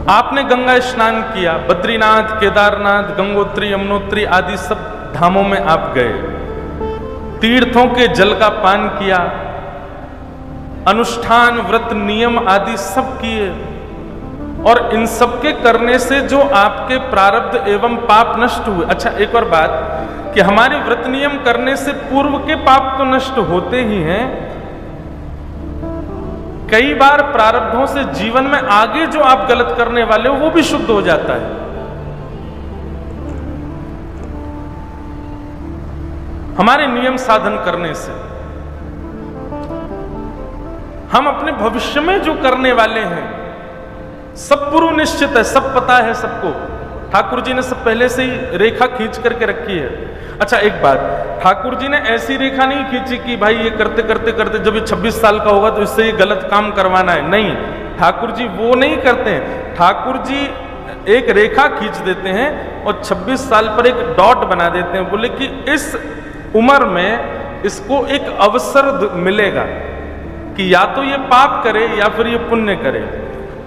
आपने गंगा स्नान किया, बद्रीनाथ, केदारनाथ, गंगोत्री, यमुनोत्री आदि सब धामों में आप गए, तीर्थों के जल का पान किया, अनुष्ठान, व्रत, नियम आदि सब किए, और इन सब के करने से जो आपके प्रारब्ध एवं पाप नष्ट हुए। अच्छा, एक और बात कि हमारे व्रत नियम करने से पूर्व के पाप तो नष्ट होते ही हैं, कई बार प्रारब्धों से जीवन में आगे जो आप गलत करने वाले हो वो भी शुद्ध हो जाता है। हमारे नियम साधन करने से हम अपने भविष्य में जो करने वाले हैं सब पूर्व निश्चित है, सब पता है सबको। ठाकुर जी ने सब पहले से ही रेखा खींच करके रखी है। अच्छा, एक बात, ठाकुर जी ने ऐसी रेखा नहीं खींची कि भाई ये करते करते करते जब ये 26 साल का होगा तो इससे ये गलत काम करवाना है। नहीं, ठाकुर जी वो नहीं करते हैं। ठाकुर जी एक रेखा खींच देते हैं और 26 साल पर एक डॉट बना देते हैं, बोले कि इस उम्र में इसको एक अवसर मिलेगा कि या तो ये पाप करे या फिर ये पुण्य करे।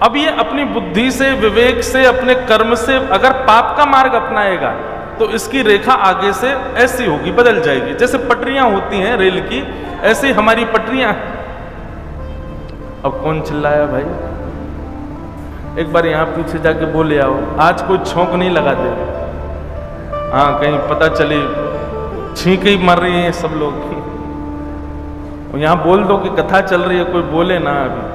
अब ये अपनी बुद्धि से, विवेक से, अपने कर्म से अगर पाप का मार्ग अपनाएगा तो इसकी रेखा आगे से ऐसी होगी, बदल जाएगी। जैसे पटरियां होती हैं रेल की, ऐसे हमारी पटरियां। अब कौन चिल्लाया भाई? एक बार यहां पीछे जाके बोले आओ, आज कोई छौंक नहीं लगा दे। हाँ, कहीं पता चले छींक ही मर रही हैं सब लोग। यहां बोल दो कि कथा चल रही है, कोई बोले ना अभी।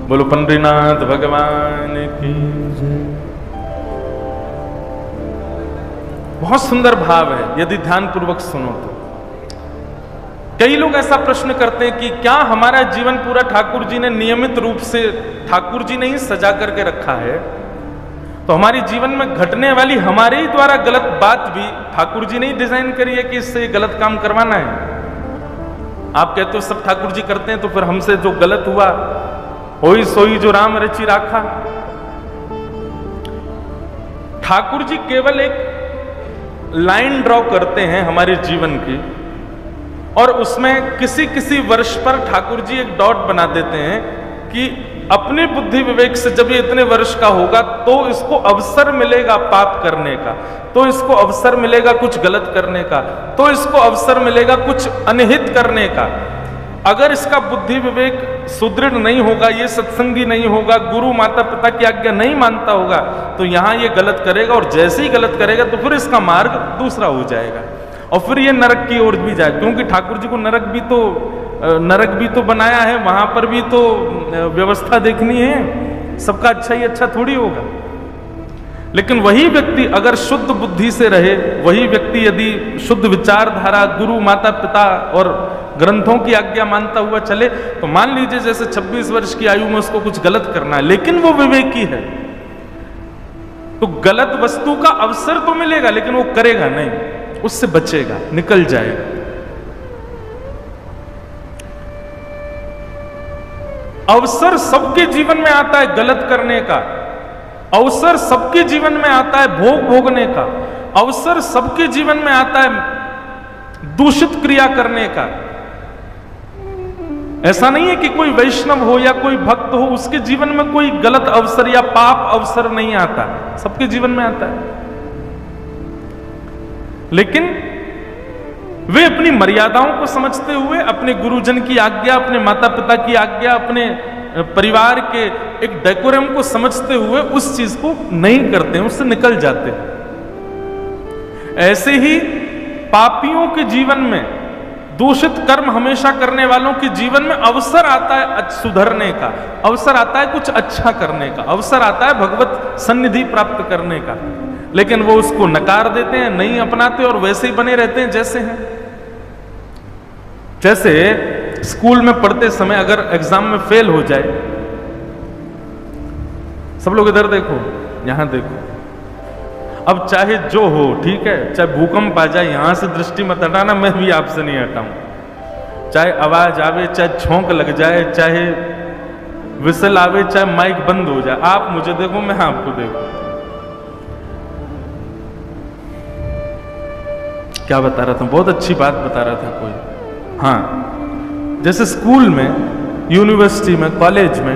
बोलो पंडरीनाथ भगवान की जय। बहुत सुंदर भाव है यदि ध्यान पूर्वक सुनो तो। कई लोग ऐसा प्रश्न करते हैं कि क्या हमारा जीवन पूरा ठाकुर जी ने नियमित रूप से, ठाकुर जी ने ही सजा करके रखा है, तो हमारी जीवन में घटने वाली हमारे ही द्वारा गलत बात भी ठाकुर जी ने ही डिजाइन करी है कि इससे गलत काम करवाना है। आप कहते हो सब ठाकुर जी करते हैं, तो फिर हमसे जो गलत हुआ होई सोई जो राम रचि राखा। ठाकुर जी केवल एक लाइन ड्रॉ करते हैं हमारे जीवन की, और उसमें किसी किसी वर्ष पर ठाकुर जी एक डॉट बना देते हैं कि अपने बुद्धि विवेक से जब ये इतने वर्ष का होगा तो इसको अवसर मिलेगा पाप करने का, तो इसको अवसर मिलेगा कुछ गलत करने का, तो इसको अवसर मिलेगा कुछ अनहित करने का। अगर इसका बुद्धि विवेक सुदृढ़ नहीं होगा, ये सत्संगी नहीं होगा, गुरु माता पिता की आज्ञा नहीं मानता होगा, तो यहां ये गलत करेगा, और जैसे ही गलत करेगा तो फिर इसका मार्ग दूसरा हो जाएगा, और फिर ये नरक की ओर भी जाए। क्योंकि ठाकुर जी को नरक भी तो बनाया है, वहां पर भी तो व्यवस्था देखनी है, सबका अच्छा ही अच्छा थोड़ी होगा। लेकिन वही व्यक्ति अगर शुद्ध बुद्धि से रहे, वही व्यक्ति यदि शुद्ध विचारधारा, गुरु माता पिता और ग्रंथों की आज्ञा मानता हुआ चले, तो मान लीजिए जैसे 26 वर्ष की आयु में उसको कुछ गलत करना है, लेकिन वो विवेकी है, तो गलत वस्तु का अवसर तो मिलेगा लेकिन वो करेगा नहीं, उससे बचेगा, निकल जाएगा। अवसर सबके जीवन में आता है गलत करने का, अवसर सबके जीवन में आता है भोग भोगने का, अवसर सबके जीवन में आता है दूषित क्रिया करने का। ऐसा नहीं है कि कोई वैष्णव हो या कोई भक्त हो उसके जीवन में कोई गलत अवसर या पाप अवसर नहीं आता, सबके जीवन में आता है। लेकिन वे अपनी मर्यादाओं को समझते हुए, अपने गुरुजन की आज्ञा, अपने माता पिता की आज्ञा, अपने परिवार के एक डेकोरम को समझते हुए उस चीज को नहीं करते हैं, उससे निकल जाते हैं। ऐसे ही पापियों के जीवन में, दूषित कर्म हमेशा करने वालों के जीवन में अवसर आता है सुधरने का, अवसर आता है कुछ अच्छा करने का, अवसर आता है भगवत सन्निधि प्राप्त करने का, लेकिन वो उसको नकार देते हैं, नहीं अपनाते और वैसे ही बने रहते हैं जैसे हैं। जैसे स्कूल में पढ़ते समय अगर एग्जाम में फेल हो जाए, सब लोग इधर देखो, यहां देखो, अब चाहे जो हो, ठीक है, चाहे भूकंप आ जाए, यहां से दृष्टि मत हटाना, मैं भी आपसे नहीं हटाऊं। चाहे आवाज आवे, चाहे झोंक लग जाए, चाहे विसल आवे, चाहे माइक बंद हो जाए, आप मुझे देखो, मैं आपको देखूं। क्या बता रहा था? बहुत अच्छी बात बता रहा था कोई। हाँ, जैसे स्कूल में यूनिवर्सिटी में, कॉलेज में,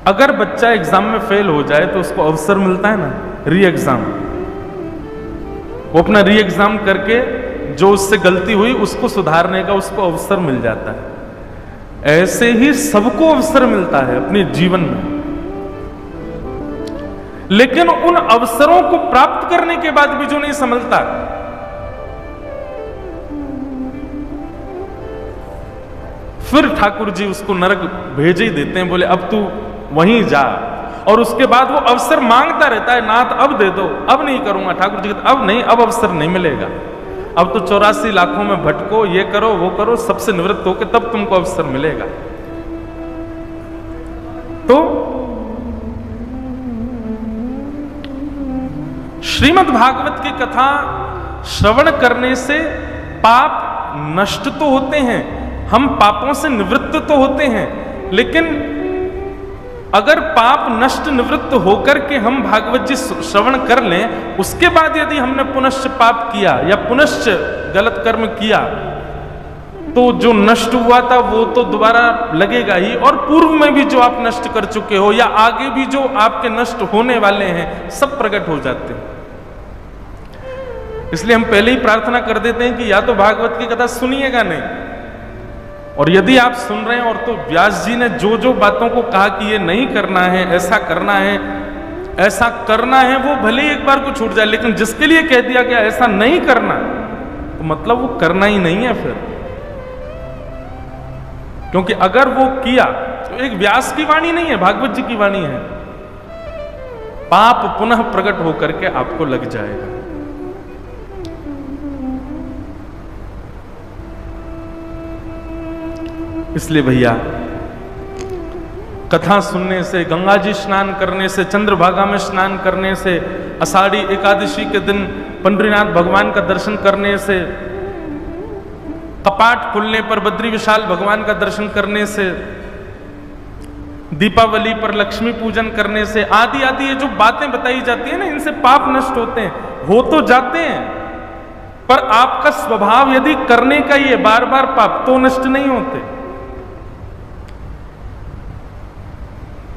अगर बच्चा एग्जाम में फेल हो जाए तो उसको अवसर मिलता है ना, री एग्जाम। वो अपना री एग्जाम करके जो उससे गलती हुई उसको सुधारने का उसको अवसर मिल जाता है। ऐसे ही सबको अवसर मिलता है अपने जीवन में, लेकिन उन अवसरों को प्राप्त करने के बाद भी जो नहीं संभलता, फिर ठाकुर जी उसको नरक भेज ही देते हैं, बोले अब तू वहीं जा। और उसके बाद वो अवसर मांगता रहता है, नाथ अब दे दो, अब नहीं करूंगा। ठाकुर जी कहते अब नहीं, अब अवसर नहीं मिलेगा, अब तो 84 लाखों में भटको, ये करो वो करो, सबसे निवृत्त होकर तब तुमको अवसर मिलेगा। तो श्रीमद् भागवत की कथा श्रवण करने से पाप नष्ट तो होते हैं, हम पापों से निवृत्त तो होते हैं, लेकिन अगर पाप नष्ट निवृत्त होकर के हम भागवत जी श्रवण कर लें, उसके बाद यदि हमने पुनश्च पाप किया या पुनश्च गलत कर्म किया, तो जो नष्ट हुआ था वो तो दोबारा लगेगा ही, और पूर्व में भी जो आप नष्ट कर चुके हो या आगे भी जो आपके नष्ट होने वाले हैं, सब प्रकट हो जाते हैं। इसलिए हम पहले ही प्रार्थना कर देते हैं कि या तो भागवत की कथा सुनिएगा नहीं, और यदि आप सुन रहे हैं और तो व्यास जी ने जो जो बातों को कहा कि ये नहीं करना है, ऐसा करना है, ऐसा करना है, वो भले ही एक बार को छूट जाए, लेकिन जिसके लिए कह दिया गया ऐसा नहीं करना, तो मतलब वो करना ही नहीं है फिर। क्योंकि अगर वो किया तो एक व्यास की वाणी नहीं है, भागवत जी की वाणी है, पाप पुनः प्रकट होकर के आपको लग जाएगा। इसलिए भैया कथा सुनने से, गंगा जी स्नान करने से, चंद्रभागा में स्नान करने से, आषाढ़ी एकादशी के दिन पंडरीनाथ भगवान का दर्शन करने से, कपाट खुलने पर बद्री विशाल भगवान का दर्शन करने से, दीपावली पर लक्ष्मी पूजन करने से, आदि आदि ये जो बातें बताई जाती है ना, इनसे पाप नष्ट होते हैं, हो तो जाते हैं, पर आपका स्वभाव यदि करने का ही है बार बार पाप, तो नष्ट नहीं होते।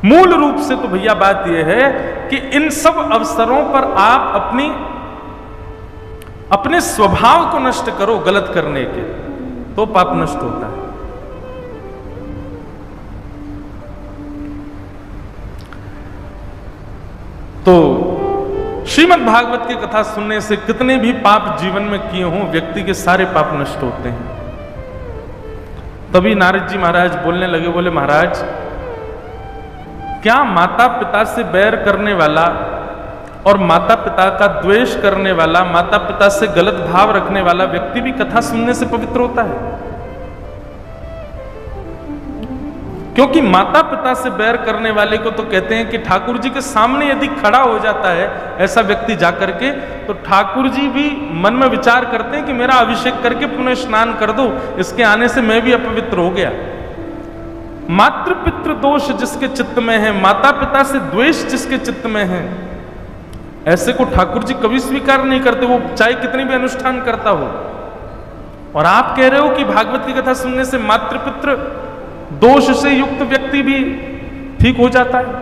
मूल रूप से तो भैया बात यह है कि इन सब अवसरों पर आप अपने स्वभाव को नष्ट करो गलत करने के, तो पाप नष्ट होता है। तो श्रीमद् भागवत की कथा सुनने से कितने भी पाप जीवन में किए हों, व्यक्ति के सारे पाप नष्ट होते हैं। तभी नारद जी महाराज बोलने लगे, बोले महाराज क्या माता पिता से बैर करने वाला और माता पिता का द्वेष करने वाला, माता पिता से गलत भाव रखने वाला व्यक्ति भी कथा सुनने से पवित्र होता है? क्योंकि माता पिता से बैर करने वाले को तो कहते हैं कि ठाकुर जी के सामने यदि खड़ा हो जाता है ऐसा व्यक्ति जाकर के, तो ठाकुर जी भी मन में विचार करते हैं कि मेरा अभिषेक करके पुनः स्नान कर दो, इसके आने से मैं भी अपवित्र हो गया। मातृ पितृ दोष जिसके चित्त में है, माता पिता से द्वेष जिसके चित्त में है, ऐसे को ठाकुर जी कभी स्वीकार नहीं करते, वो चाहे कितनी भी अनुष्ठान करता हो। और आप कह रहे हो कि भागवत की कथा सुनने से मातृ पितृ दोष से युक्त व्यक्ति भी ठीक हो जाता है।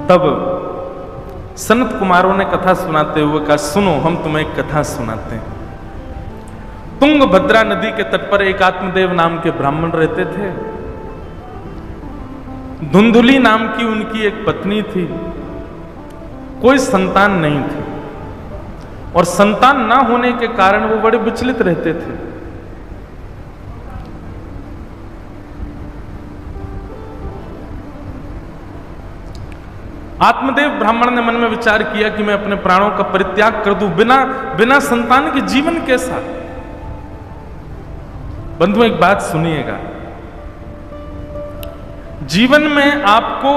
तब सनत कुमारों ने कथा सुनाते हुए कहा, सुनो हम तुम्हें एक कथा सुनाते हैं। तुंगभद्रा नदी के तट पर एक आत्मदेव नाम के ब्राह्मण रहते थे। धुंधुली नाम की उनकी एक पत्नी थी, कोई संतान नहीं थी, और संतान ना होने के कारण वो बड़े विचलित रहते थे। आत्मदेव ब्राह्मण ने मन में विचार किया कि मैं अपने प्राणों का परित्याग कर दूं, बिना संतान के जीवन कैसा। बंधु एक बात सुनिएगा, जीवन में आपको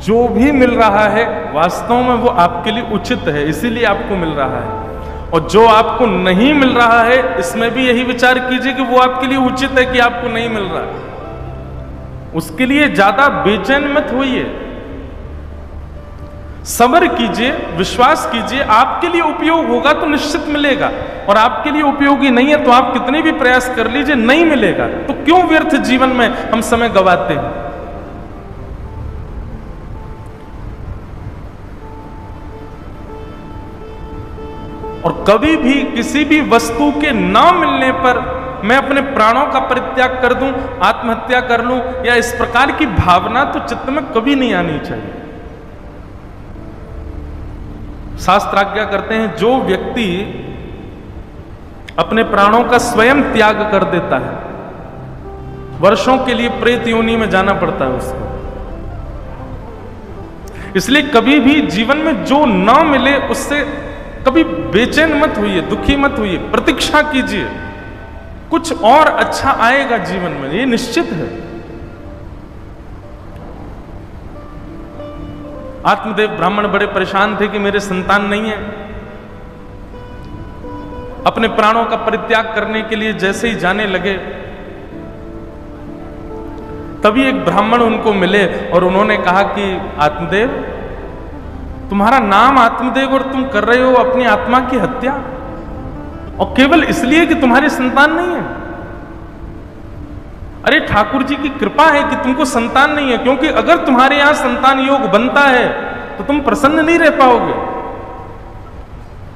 जो भी मिल रहा है वास्तव में वो आपके लिए उचित है, इसीलिए आपको मिल रहा है। और जो आपको नहीं मिल रहा है इसमें भी यही विचार कीजिए कि वो आपके लिए उचित है कि आपको नहीं मिल रहा है। उसके लिए ज्यादा बेचैन मत होइए। सब्र कीजिए, विश्वास कीजिए, आपके लिए उपयोग होगा तो निश्चित मिलेगा, और आपके लिए उपयोगी नहीं है तो आप कितने भी प्रयास कर लीजिए, नहीं मिलेगा। तो क्यों व्यर्थ जीवन में हम समय गंवाते हैं? और कभी भी किसी भी वस्तु के न मिलने पर मैं अपने प्राणों का परित्याग कर दूं, आत्महत्या कर लूं, या इस प्रकार की भावना तो चित्त में कभी नहीं आनी चाहिए। शास्त्र आज्ञा करते हैं, जो व्यक्ति अपने प्राणों का स्वयं त्याग कर देता है, वर्षों के लिए प्रेत योनि में जाना पड़ता है उसको। इसलिए कभी भी जीवन में जो न मिले उससे कभी बेचैन मत होइए, दुखी मत होइए, प्रतीक्षा कीजिए, कुछ और अच्छा आएगा जीवन में, ये निश्चित है। आत्मदेव ब्राह्मण बड़े परेशान थे कि मेरे संतान नहीं है। अपने प्राणों का परित्याग करने के लिए जैसे ही जाने लगे, तभी एक ब्राह्मण उनको मिले और उन्होंने कहा कि आत्मदेव, तुम्हारा नाम आत्मदेव और तुम कर रहे हो अपनी आत्मा की हत्या, और केवल इसलिए कि तुम्हारे संतान नहीं है। अरे ठाकुर जी की कृपा है कि तुमको संतान नहीं है, क्योंकि अगर तुम्हारे यहां संतान योग बनता है तो तुम प्रसन्न नहीं रह पाओगे।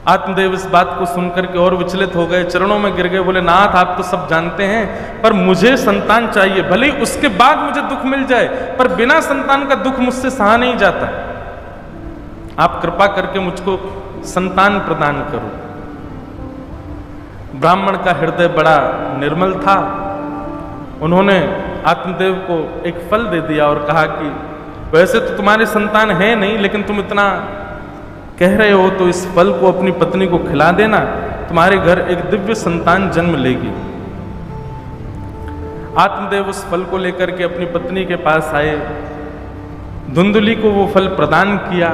आत्मदेव इस बात को सुनकर के और विचलित हो गए, चरणों में गिर गए, बोले नाथ आप तो सब जानते हैं, पर मुझे संतान चाहिए, भले ही उसके बाद मुझे दुख मिल जाए, पर बिना संतान का दुख मुझसे सहा नहीं जाता। आप कृपा करके मुझको संतान प्रदान करो। ब्राह्मण का हृदय बड़ा निर्मल था, उन्होंने आत्मदेव को एक फल दे दिया और कहा कि वैसे तो तुम्हारे संतान है नहीं, लेकिन तुम इतना कह रहे हो तो इस फल को अपनी पत्नी को खिला देना, तुम्हारे घर एक दिव्य संतान जन्म लेगी। आत्मदेव उस फल को लेकर के अपनी पत्नी के पास आए, धुंधुली को वो फल प्रदान किया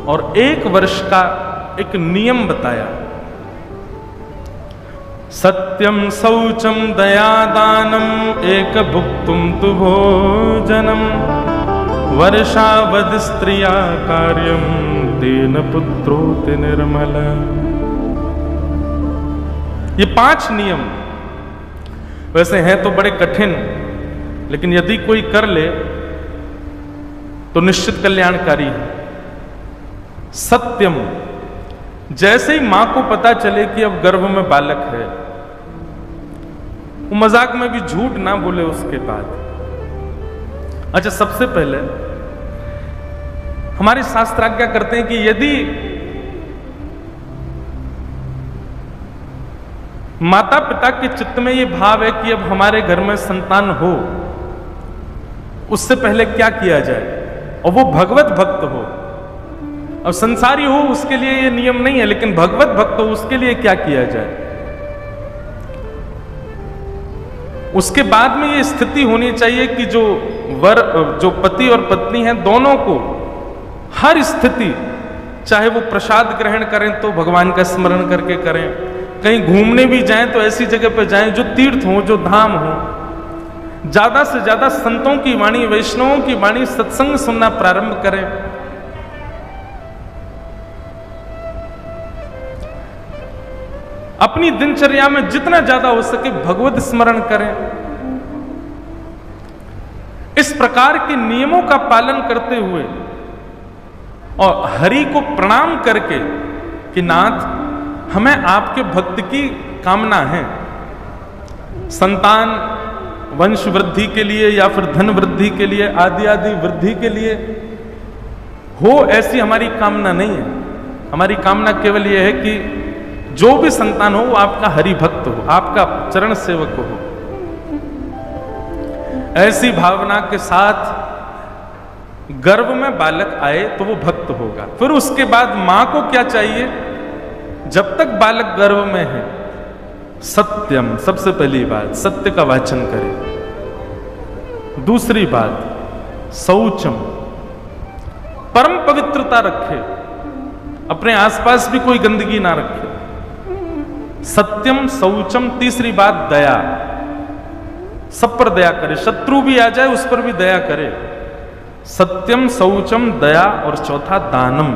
और 1 वर्ष का एक नियम बताया। सत्यम शौचम दयादानम एक भुक्तुम तु भोजनम वर्षावध स्त्रिया कार्यम तेन पुत्रोति निर्मल। ये 5 नियम वैसे हैं तो बड़े कठिन, लेकिन यदि कोई कर ले तो निश्चित कल्याणकारी है। सत्यम, जैसे ही मां को पता चले कि अब गर्भ में बालक है, वो मजाक में भी झूठ ना बोले उसके बाद। अच्छा, सबसे पहले हमारे शास्त्र आज्ञा करते हैं कि यदि माता पिता के चित्त में ये भाव है कि अब हमारे घर में संतान हो, उससे पहले क्या किया जाए, और वो भगवत भक्त हो। अब संसारी हो उसके लिए ये नियम नहीं है, लेकिन भगवत भक्त हो उसके लिए क्या किया जाए। उसके बाद में ये स्थिति होनी चाहिए कि जो पति और पत्नी हैं, दोनों को हर स्थिति, चाहे वो प्रसाद ग्रहण करें तो भगवान का स्मरण करके करें, कहीं घूमने भी जाएं तो ऐसी जगह पर जाएं जो तीर्थ हो, जो धाम हो, ज्यादा से ज्यादा संतों की वाणी, वैष्णवों की वाणी, सत्संग सुनना प्रारंभ करें। अपनी दिनचर्या में जितना ज्यादा हो सके भगवत स्मरण करें। इस प्रकार के नियमों का पालन करते हुए और हरि को प्रणाम करके कि नाथ, हमें आपके भक्त की कामना है, संतान वंश वृद्धि के लिए या फिर धन वृद्धि के लिए, आदि आदि वृद्धि के लिए हो, ऐसी हमारी कामना नहीं है। हमारी कामना केवल यह है कि जो भी संतान हो वो आपका हरि भक्त हो, आपका चरण सेवक हो। ऐसी भावना के साथ गर्भ में बालक आए तो वो भक्त होगा। फिर उसके बाद मां को क्या चाहिए, जब तक बालक गर्भ में है, सत्यम, सबसे पहली बात सत्य का वाचन करे। दूसरी बात शौचम, परम पवित्रता रखे, अपने आसपास भी कोई गंदगी ना रखे। सत्यम शौचम, तीसरी बात दया, सब पर दया करे, शत्रु भी आ जाए उस पर भी दया करे। सत्यम, शौचम, दया और चौथा दानम।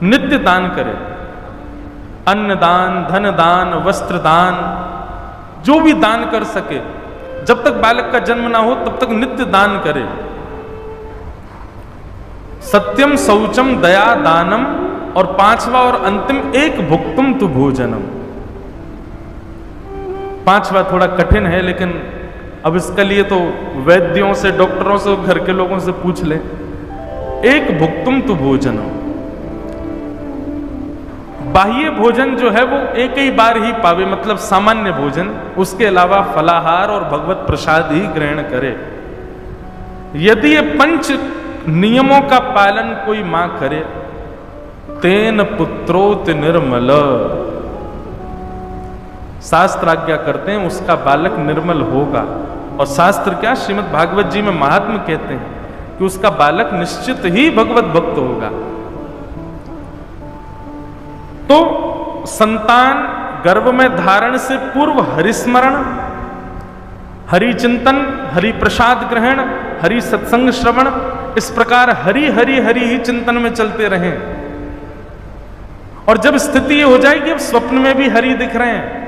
नित्य दान करे, अन्न दान, धन दान, वस्त्र दान, जो भी दान कर सके। जब तक बालक का जन्म ना हो तब तक नित्य दान करे। सत्यम, शौचम, दया, दानम और पांचवा और अंतिम एक भुक्तुम तु भोजनम। पांचवा थोड़ा कठिन है, लेकिन अब इसके लिए तो वैद्यों से, डॉक्टरों से, घर के लोगों से पूछ ले। एक भुक्तुम तु भोजनम। बाह्य भोजन जो है वो एक ही बार ही पावे, मतलब सामान्य भोजन। उसके अलावा फलाहार और भगवत प्रसाद ही ग्रहण करे। यदि ये पंच नियमों का पालन कोई मां करे, तेन पुत्रोत निर्मल, शास्त्र आज्ञा करते हैं उसका बालक निर्मल होगा। और शास्त्र क्या, श्रीमद् भागवत जी में महात्मा कहते हैं कि उसका बालक निश्चित ही भगवत भक्त होगा। तो संतान गर्भ में धारण से पूर्व हरिस्मरण, हरि चिंतन, हरि प्रसाद ग्रहण, हरि सत्संग श्रवण, इस प्रकार हरि हरि हरि ही चिंतन में चलते रहें। और जब स्थिति ये हो जाएगी अब स्वप्न में भी हरि दिख रहे हैं,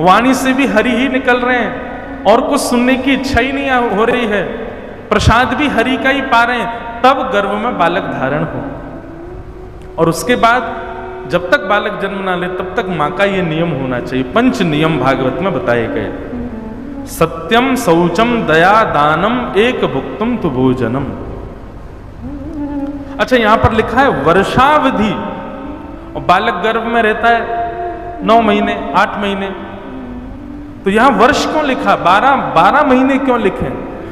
वाणी से भी हरि ही निकल रहे हैं, और कुछ सुनने की इच्छा ही नहीं हो रही है, प्रसाद भी हरि का ही पा रहे हैं, तब गर्भ में बालक धारण हो। और उसके बाद जब तक बालक जन्म ना ले तब तक मां का ये नियम होना चाहिए। पंच नियम भागवत में बताए गए, सत्यम, शौचम, दया, दानम, एक भुक्तुम तु भोजनम। अच्छा, यहां पर लिखा है वर्षावधि, और बालक गर्भ में रहता है 9 महीने, 8 महीने, तो यहां वर्ष क्यों लिखा, 12 महीने क्यों लिखे?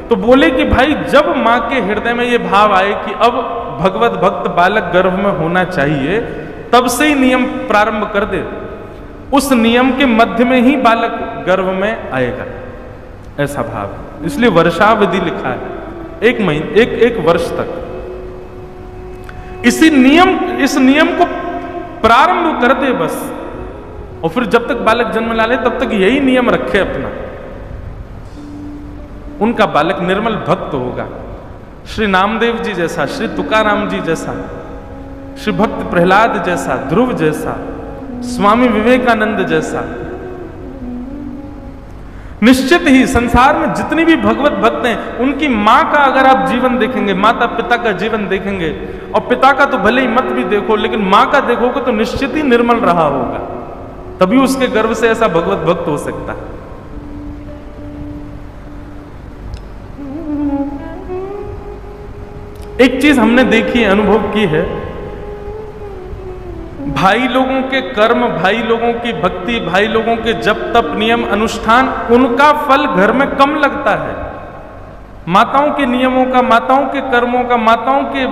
तो बोले कि भाई जब मां के हृदय में ये भाव आए कि अब भगवत भक्त बालक गर्भ में होना चाहिए, तब से ही नियम प्रारंभ कर दे। उस नियम के मध्य में ही बालक गर्भ में आएगा, ऐसा भाव है। इसलिए वर्षावधि लिखा है, 1 महीने, एक वर्ष तक। इस नियम को प्रारंभ कर दे बस, और फिर जब तक बालक जन्म ला ले तब तक यही नियम रखे अपना, उनका बालक निर्मल भक्त होगा। श्री नामदेव जी जैसा, श्री तुकाराम जी जैसा, श्री भक्त प्रहलाद जैसा, ध्रुव जैसा, स्वामी विवेकानंद जैसा। निश्चित ही संसार में जितनी भी भगवत भक्त हैं, उनकी मां का अगर आप जीवन देखेंगे, माता पिता का जीवन देखेंगे, और पिता का तो भले ही मत भी देखो, लेकिन मां का देखोगे तो निश्चित ही निर्मल रहा होगा, तभी उसके गर्भ से ऐसा भगवत भक्त हो सकता है। एक चीज हमने देखी है, अनुभव की है, भाई लोगों के कर्म, भाई लोगों की भक्ति, भाई लोगों के जप तप नियम अनुष्ठान, उनका फल घर में कम लगता है। माताओं के नियमों का, माताओं के कर्मों का, माताओं के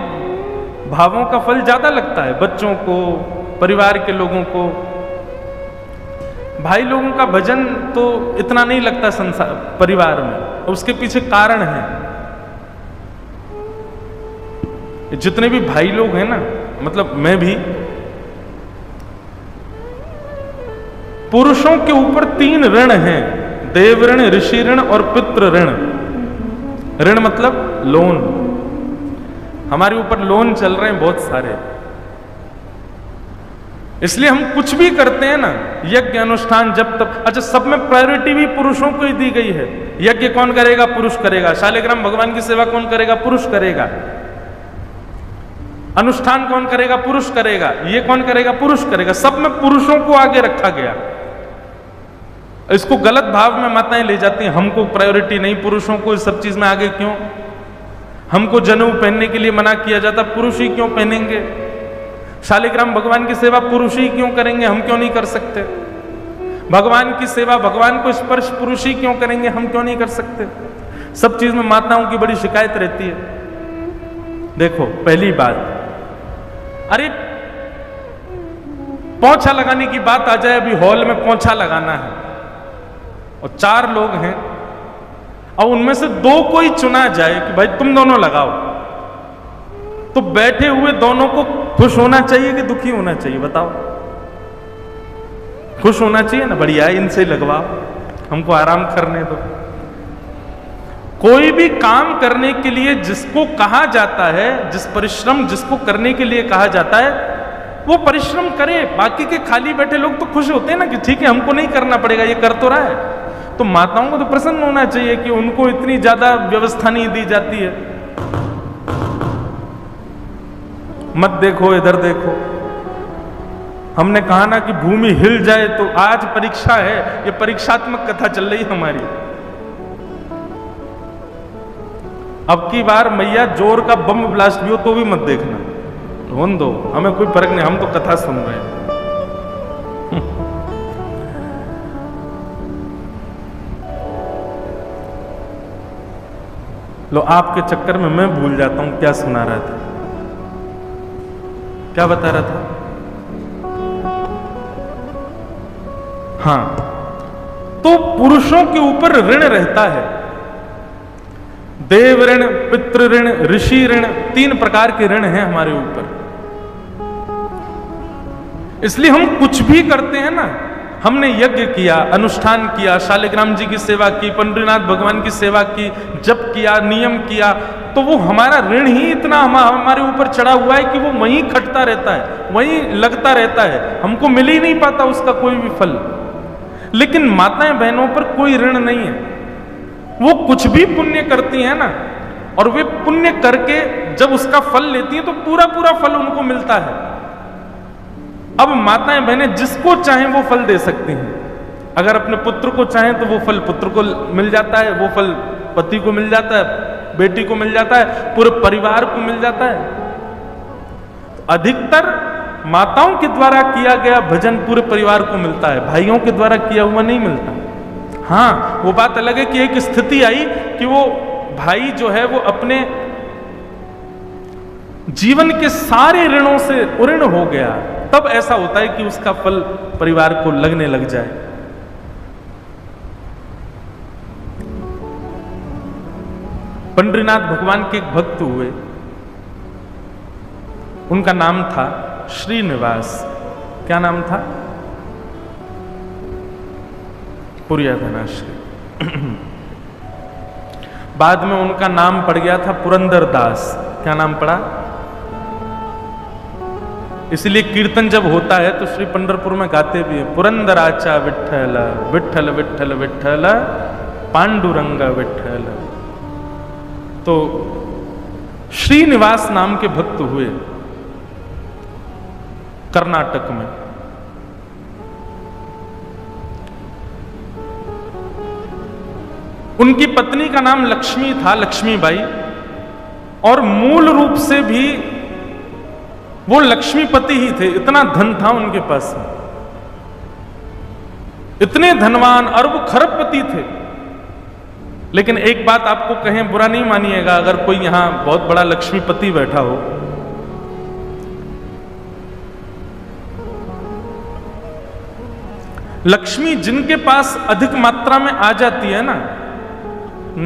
भावों का फल ज्यादा लगता है बच्चों को, परिवार के लोगों को। भाई लोगों का भजन तो इतना नहीं लगता संसार परिवार में, उसके पीछे कारण है। जितने भी भाई लोग हैं ना, मतलब मैं भी, पुरुषों के ऊपर 3 ऋण हैं, देव ऋण, ऋषि ऋण और पितृ ऋण। ऋण मतलब लोन, हमारे ऊपर लोन चल रहे हैं बहुत सारे। इसलिए हम कुछ भी करते हैं ना, यज्ञ अनुष्ठान जब तक, अच्छा सब में प्रायोरिटी भी पुरुषों को ही दी गई है। यज्ञ कौन करेगा? पुरुष करेगा। शालिग्राम भगवान की सेवा कौन करेगा? पुरुष करेगा। अनुष्ठान कौन करेगा? पुरुष करेगा। ये कौन करेगा? पुरुष करेगा। सब में पुरुषों को आगे रखा गया। इसको गलत भाव में माताएं ले जाती हैं, हमको प्रायोरिटी नहीं, पुरुषों को इस सब चीज में आगे क्यों? हमको जनेऊ पहनने के लिए मना किया जाता, पुरुष ही क्यों पहनेंगे? शालिग्राम भगवान की सेवा पुरुष ही क्यों करेंगे, हम क्यों नहीं कर सकते? भगवान की सेवा, भगवान को स्पर्श पुरुष ही क्यों करेंगे, हम क्यों नहीं कर सकते? सब चीज में माताओं की बड़ी शिकायत रहती है। देखो पहली बात, अरे पोंछा लगाने की बात आ जाए, अभी हॉल में पोंछा लगाना है और 4 लोग हैं और उनमें से 2 को ही चुना जाए कि भाई तुम दोनों लगाओ, तो बैठे हुए दोनों को खुश होना चाहिए कि दुखी होना चाहिए? बताओ। खुश होना चाहिए ना, बढ़िया इनसे लगवाओ, हमको आराम करने दो। कोई भी काम करने के लिए जिसको कहा जाता है, जिस परिश्रम जिसको करने के लिए कहा जाता है, वो परिश्रम करे। बाकी के खाली बैठे लोग तो खुश होते हैं ना कि ठीक है हमको नहीं करना पड़ेगा, ये कर तो रहा है। तो माताओं को तो प्रसन्न होना चाहिए कि उनको इतनी ज्यादा व्यवस्था नहीं दी जाती है। मत देखो इधर देखो, हमने कहा ना कि भूमि हिल जाए, तो आज परीक्षा है, ये परीक्षात्मक कथा चल रही है हमारी। अब की बार मैया जोर का बम ब्लास्ट भी हो तो भी मत देखना, होने दो, हमें कोई फर्क नहीं, हम तो कथा सुन रहे हैं। लो, आपके चक्कर में मैं भूल जाता हूं क्या सुना रहा था, क्या बता रहा था। हाँ, तो पुरुषों के ऊपर ऋण रहता है, देव ऋण, पितृ ऋण, ऋषि ऋण, 3 प्रकार के ऋण हैं हमारे ऊपर। इसलिए हम कुछ भी करते हैं ना, हमने यज्ञ किया, अनुष्ठान किया, शालिग्राम जी की सेवा की, पंडरीनाथ भगवान की सेवा की, जप किया, नियम किया, तो वो हमारा ऋण ही इतना हमारे ऊपर चढ़ा हुआ है कि वो वहीं खटता रहता है, वहीं लगता रहता है, हमको मिल ही नहीं पाता उसका कोई भी फल। लेकिन माताएं बहनों पर कोई ऋण नहीं है, वो कुछ भी पुण्य करती हैं ना, और वे पुण्य करके जब उसका फल लेती हैं तो पूरा पूरा फल उनको मिलता है। अब माताएं बहनें जिसको चाहें वो फल दे सकती हैं। अगर अपने पुत्र को चाहें तो वो फल पुत्र को मिल जाता है, वो फल पति को मिल जाता है, बेटी को मिल जाता है, पूरे परिवार को मिल जाता है। अधिकतर माताओं के द्वारा किया गया भजन पूरे परिवार को मिलता है, भाइयों के द्वारा किया हुआ नहीं मिलता। हाँ, वो बात अलग है कि एक स्थिति आई कि वो भाई जो है वो अपने जीवन के सारे ऋणों से उऋण हो गया, तब ऐसा होता है कि उसका फल परिवार को लगने लग जाए। पंडरीनाथ भगवान के एक भक्त हुए, उनका नाम था श्रीनिवास। क्या नाम था? पुर्याधनाश्री। बाद में उनका नाम पड़ गया था पुरंदर दास। क्या नाम पड़ा? इसलिए कीर्तन जब होता है तो श्री पंढरपुर में गाते भी है, पुरंदराचा विठ्ठल विठ्ठल विठ्ठल विठ्ठल पांडुरंग विठ्ठल। तो श्रीनिवास नाम के भक्त हुए कर्नाटक में। उनकी पत्नी का नाम लक्ष्मी था, लक्ष्मीबाई, और मूल रूप से भी वो लक्ष्मीपति ही थे। इतना धन था उनके पास, इतने धनवान, अरब खरबपति थे। लेकिन एक बात आपको कहें, बुरा नहीं मानिएगा अगर कोई यहां बहुत बड़ा लक्ष्मीपति बैठा हो, लक्ष्मी जिनके पास अधिक मात्रा में आ जाती है ना,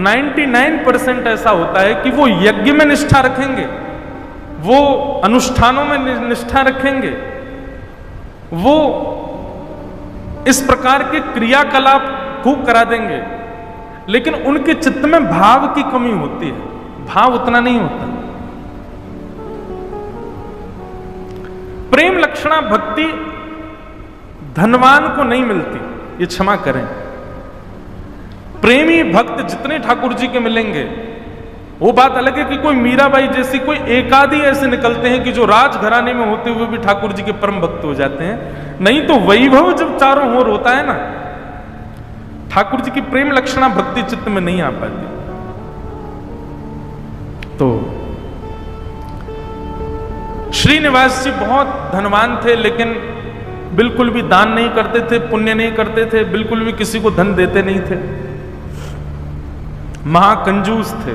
99% ऐसा होता है कि वो यज्ञ में निष्ठा रखेंगे, वो अनुष्ठानों में निष्ठा रखेंगे, वो इस प्रकार के क्रियाकलाप खूब करा देंगे, लेकिन उनके चित्त में भाव की कमी होती है, भाव उतना नहीं होता। प्रेम लक्षणा भक्ति धनवान को नहीं मिलती, ये क्षमा करें। प्रेमी भक्त जितने ठाकुर जी के मिलेंगे, वो बात अलग है कि कोई मीराबाई जैसी कोई एकाधी ऐसे निकलते हैं कि जो राजघराने में होते हुए भी ठाकुर जी के परम भक्त हो जाते हैं। नहीं तो वैभव जब चारों ओर होता है ना, ठाकुर जी की प्रेम लक्षणा भक्ति चित्त में नहीं आ पाती। तो श्रीनिवास जी बहुत धनवान थे, लेकिन बिल्कुल भी दान नहीं करते थे, पुण्य नहीं करते थे, बिल्कुल भी किसी को धन देते नहीं थे, महाकंजूस थे।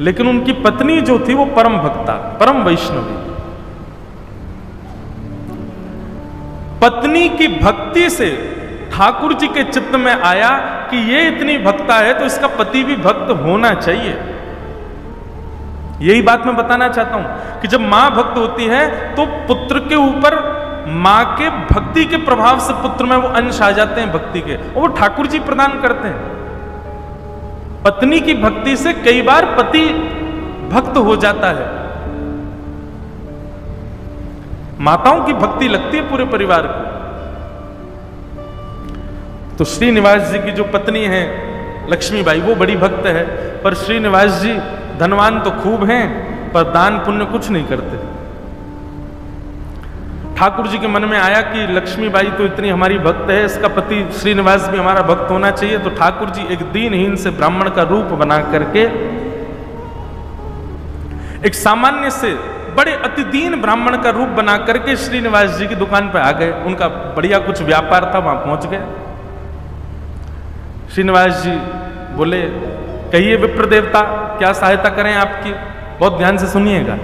लेकिन उनकी पत्नी जो थी वो परम भक्ता, परम वैष्णवी। पत्नी की भक्ति से ठाकुर जी के चित्त में आया कि ये इतनी भक्ता है तो इसका पति भी भक्त होना चाहिए। यही बात मैं बताना चाहता हूं कि जब मां भक्त होती है तो पुत्र के ऊपर मां के भक्ति के प्रभाव से पुत्र में वो अंश आ जाते हैं भक्ति के, और वो ठाकुर जी प्रदान करते हैं। पत्नी की भक्ति से कई बार पति भक्त हो जाता है। माताओं की भक्ति लगती है पूरे परिवार को। तो श्रीनिवास जी की जो पत्नी है लक्ष्मीबाई, वो बड़ी भक्त है, पर श्रीनिवास जी धनवान तो खूब हैं पर दान पुण्य कुछ नहीं करते। ठाकुर जी के मन में आया कि लक्ष्मीबाई तो इतनी हमारी भक्त है, इसका पति श्रीनिवास भी हमारा भक्त होना चाहिए। तो ठाकुर जी एक दीनहीन से ब्राह्मण का रूप बना करके एक सामान्य से बड़े अति दीन ब्राह्मण का रूप बना करके श्रीनिवास जी की दुकान पर आ गए। उनका बढ़िया कुछ व्यापार था, वहां पहुंच गए। श्रीनिवास जी बोले, कहिए विप्र देवता, क्या सहायता करें आपकी? बहुत ध्यान से सुनिएगा।